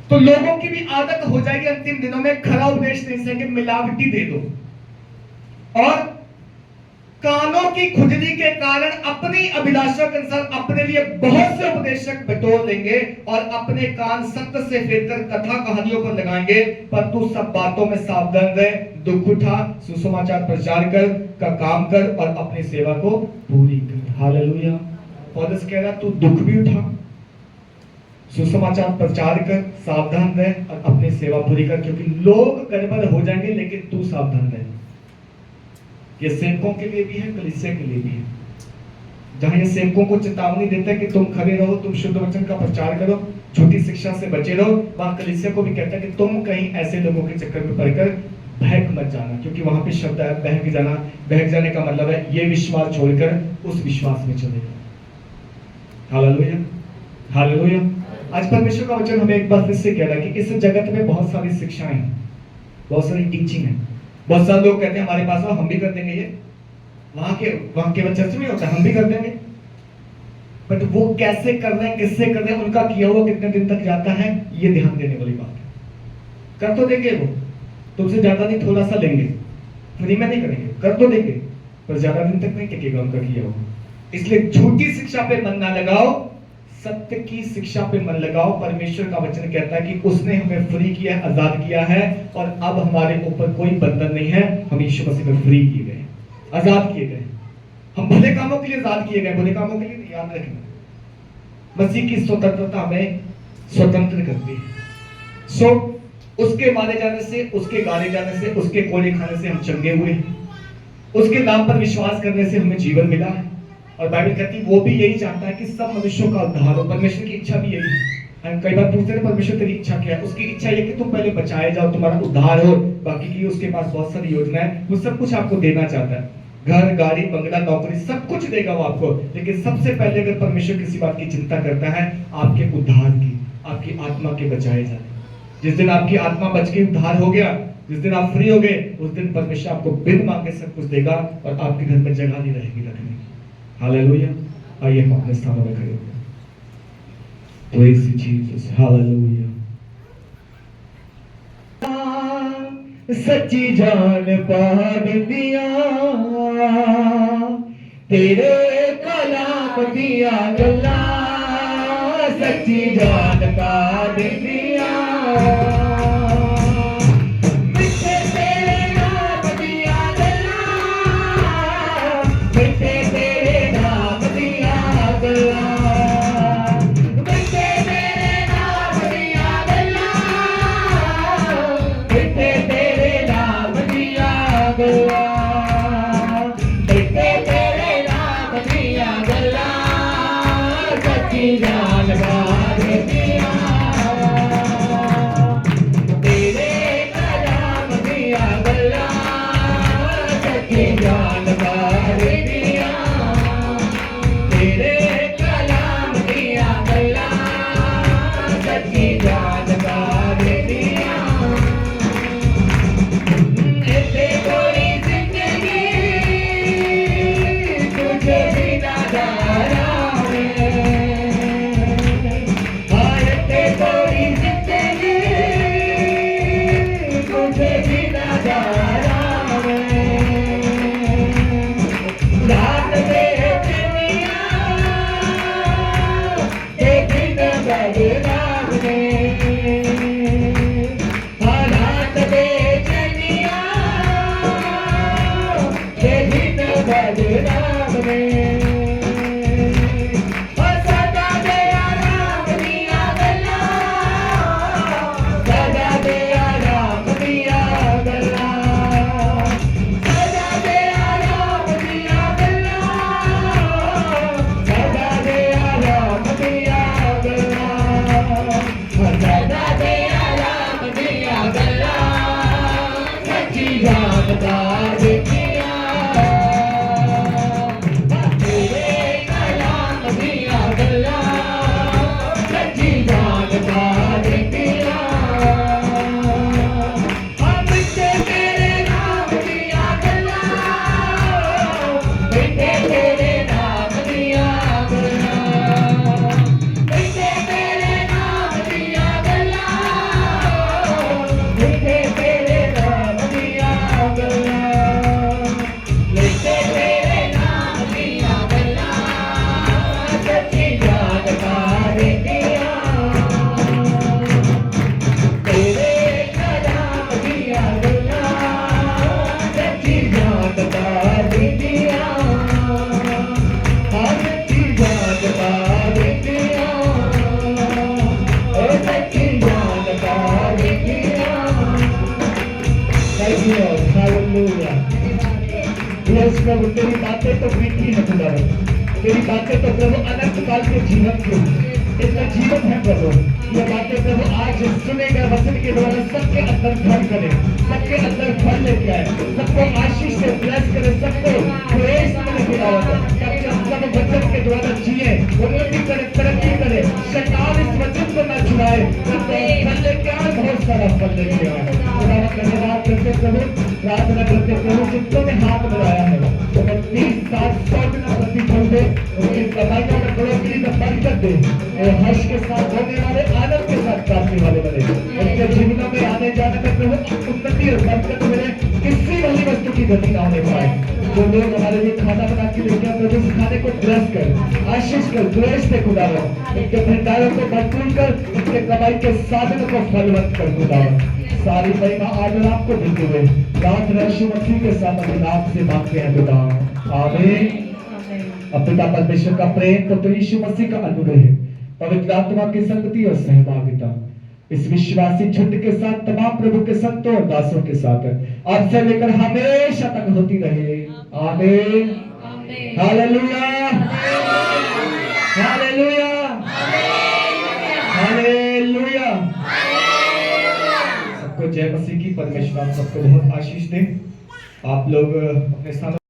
तो लोगों की भी आदत हो जाएगी अंतिम दिनों में खरा उपदेश नहीं सहेंगे, मिलावटी दे दो। और कानों की खुजली के कारण अपनी अभिलाषा के अनुसार अपने लिए बहुत से उपदेशक बटोर लेंगे, और अपने कान सत्य से फेरकर कथा कहानियों पर लगाएंगे। पर तू सब बातों में सावधान रह, दुख उठा, सुसमाचार प्रचार कर, का काम कर, और अपनी सेवा को पूरी कर। हालेलुया। पौलुस कह रहा तू दुख भी उठा, सुसमाचार प्रचार कर, सावधान रह, और अपनी सेवा पूरी कर, क्योंकि लोग गड़बड़ हो जाएंगे, लेकिन तू सावधान रह। ये सेवकों के लिए भी है, कलीसिया के लिए भी है। जहां ये सेवकों को चेतावनी देता है कि तुम खड़े रहो, तुम शुद्ध वचन का प्रचार करो, झूठी शिक्षा से बचे रहो, वहां कलीसिया को भी कहता है कि तुम कहीं ऐसे लोगों के चक्कर में पड़कर बहक मत जाना, क्योंकि वहां पे शब्द है बहक जाना। बहक जाने का मतलब है ये विश्वास छोड़कर उस विश्वास में चले जाओ। Hallelujah, hallelujah. आज परमेश्वर का वचन हमें एक बार फिर से कह रहा है कि इस जगत में बहुत सारी शिक्षाएं हैं, बहुत सारी टीचिंग है। बहुत सारे लोग कहते हैं हमारे पास आओ, हम भी कर देंगे, ये वहां के चर्च में होता है, हम भी कर देंगे। बट वो कैसे कर रहे हैं, किससे कर रहे हैं, उनका किया हुआ कितने दिन तक जाता है, ये ध्यान देने वाली बात है। कर तो देंगे, वो तुमसे ज्यादा नहीं, थोड़ा सा लेंगे, फ्री में नहीं करेंगे, कर तो देंगे, पर ज्यादा दिन तक नहीं टिकेगा उनका किया हुआ। इसलिए झूठी शिक्षा पे मन ना लगाओ, सत्य की शिक्षा पे मन लगाओ। परमेश्वर का वचन कहता है कि उसने हमें फ्री किया, आजाद किया है, और अब हमारे ऊपर कोई बंधन नहीं है। हम यीशु मसीह में फ्री किए गए, आजाद किए गए। हम भले कामों के लिए आजाद किए गए, बुरे कामों के लिए नहीं। याद रखना, मसीह की स्वतंत्रता हमें स्वतंत्र करती है। उसके मारे जाने से, उसके गाले जाने से, उसके कोड़े खाने से हम चंगे हुए हैं। उसके नाम पर विश्वास करने से हमें जीवन मिला है। और बाइबल कहती है वो भी यही चाहता है कि सब मनुष्यों का उद्धार हो। परमेश्वर की इच्छा भी यही है। हम कई बार पूछते हैं परमेश्वर तेरी इच्छा क्या है? उसकी इच्छा ये कि तुम पहले बचाए जाओ, तुम्हारा उद्धार हो, बाकी की उसके पास बहुत सारी योजना है, वो सब कुछ आपको देना चाहता है, घर, गाड़ी, बंगला, नौकरी, सब कुछ देगा वो आपको। लेकिन सबसे पहले अगर परमेश्वर किसी बात की चिंता करता है, आपके उद्धार की, आपकी आत्मा के बचाए जाने। जिस दिन आपकी आत्मा बच के उद्धार हो गया, जिस दिन आप फ्री हो गए, उस दिन परमेश्वर आपको बिन मांगे सब कुछ देगा और आपके घर में जगह नहीं रहेगी रखने की। हालेलुया। आइए हम अपने स्थानों में खड़े हो जाएं। Praise you, Jesus. Hallelujah. सच्ची जान पान दिया तेरे कलाम दिया गल्ला, सच्ची जान पान दिया मिठे तेरे नाम दिया गल्ला, मिठे तेरे नाम दिया गल्ला, मिठे तेरे नाम दिया गल्ला, मिठे तेरे नाम दिया गल्ला, मिठे तेरे नाम दिया गल्ला, सच्ची जान बार दिया तेरे कलाम दिया गल्ला, सच्ची जान बार दिया तेरे कलाम दिया गल्ला, सच्ची जान बार दिया। ऐसे कोई जिंदगी तुझे बिना दारा में, हाँ ऐसे कोई जिंदगी तुझे बिना दारा में, रात में दुनिया के दिन बदनाम में, हाँ रात में दुनिया के दिन बदनाम में, हाँ सदा दे आराम दिया गल्ला, सदा दे आराम दिया गल्ला, सदा दे आराम दिया गल्ला, सदा दे आराम दिया गल्ला, सदा दे आराम दिया गल्ला, सच्ची जान बार दिया तेरे कलाम दिया गल्ला, सच्ची जान बार दिया, मिठे तेरे नाम दिया गल्ला, मिठे तेरे नाम दिया गल्ला, मिठे तेरे नाम दिया गल्ला, मिठे तेरे नाम दिया गल्ला, मिठे तेरे नाम दिया गल्ला, सच्ची जान बार दिया तेरे कलाम दिया गल्ला, सच्ची जान बार दिया, हाँ सच्ची जान बार दिया, ओ सच्ची जान बार दिया। Thank you Lord. Hallelujah. Bless प्रभु, तेरी बातें तो मीठी है खुदावन, तेरी बातें तो प्रभु अनंत काल के जीवन के इसका जीवन है प्रभु। ये बातें प्रभु आज सुने गए वचन के द्वारा सबके अंदर घर करे, सबके अंदर फल लेके आए, सबको आशीष से ब्लेस करे, सबको ग्रेस मिले खुदावन, ताकि हम सब वचन के द्वारा जिए, उन्नति करे, तरक्की करे, शैतान इस वचन को न छुड़ाए, सबको फल लेके आए, बहुत सारा फल लेके आए। खुदावन धन्यवाद करते प्रभु, प्रार्थना करते प्रभु, जितनों ने हाथ मिलाया है उन्हें 30, 60, 100 गुना प्रतिफल दे, उनकी कमाइयों में बढ़ोतरी में बरकत दे, हर्ष के साथ होने वाले, आनंद के साथ काटने वाले बने, उनके जीवनों में आने जाने में प्रभु उन्नति और बरकत मिले, किसी भली वस्तु की गति ना होने पाए। जो लोग हमारे लिए खाना बना के लेके आए प्रभु, उस खाने को ब्लेस कर, आशीष कर, ग्रेस दे खुदावन, उनके भंडारों को भरपूर कर, उनके कमाई के साधनों को फलवत कर खुदावन। सारी महिमा आदर आपको देते हुए प्रार्थना यीशु मसीह के सामने नाम से मांगते हैं खुदा, आमीन। अब पिता परमेश्वर का प्रेम, तो यीशु मसीह का अनुग्रह, पवित्र आत्मा की संगति और सहभागिता इस विश्वासी झुंड के साथ, तमाम प्रभु के संतों और दासों के साथ आज से लेकर हमेशा तक होती रहे, आमीन। Hallelujah, hallelujah, hallelujah. परमेश्वर आप सबको बहुत आशीष दे। आप लोग अपने स्थानों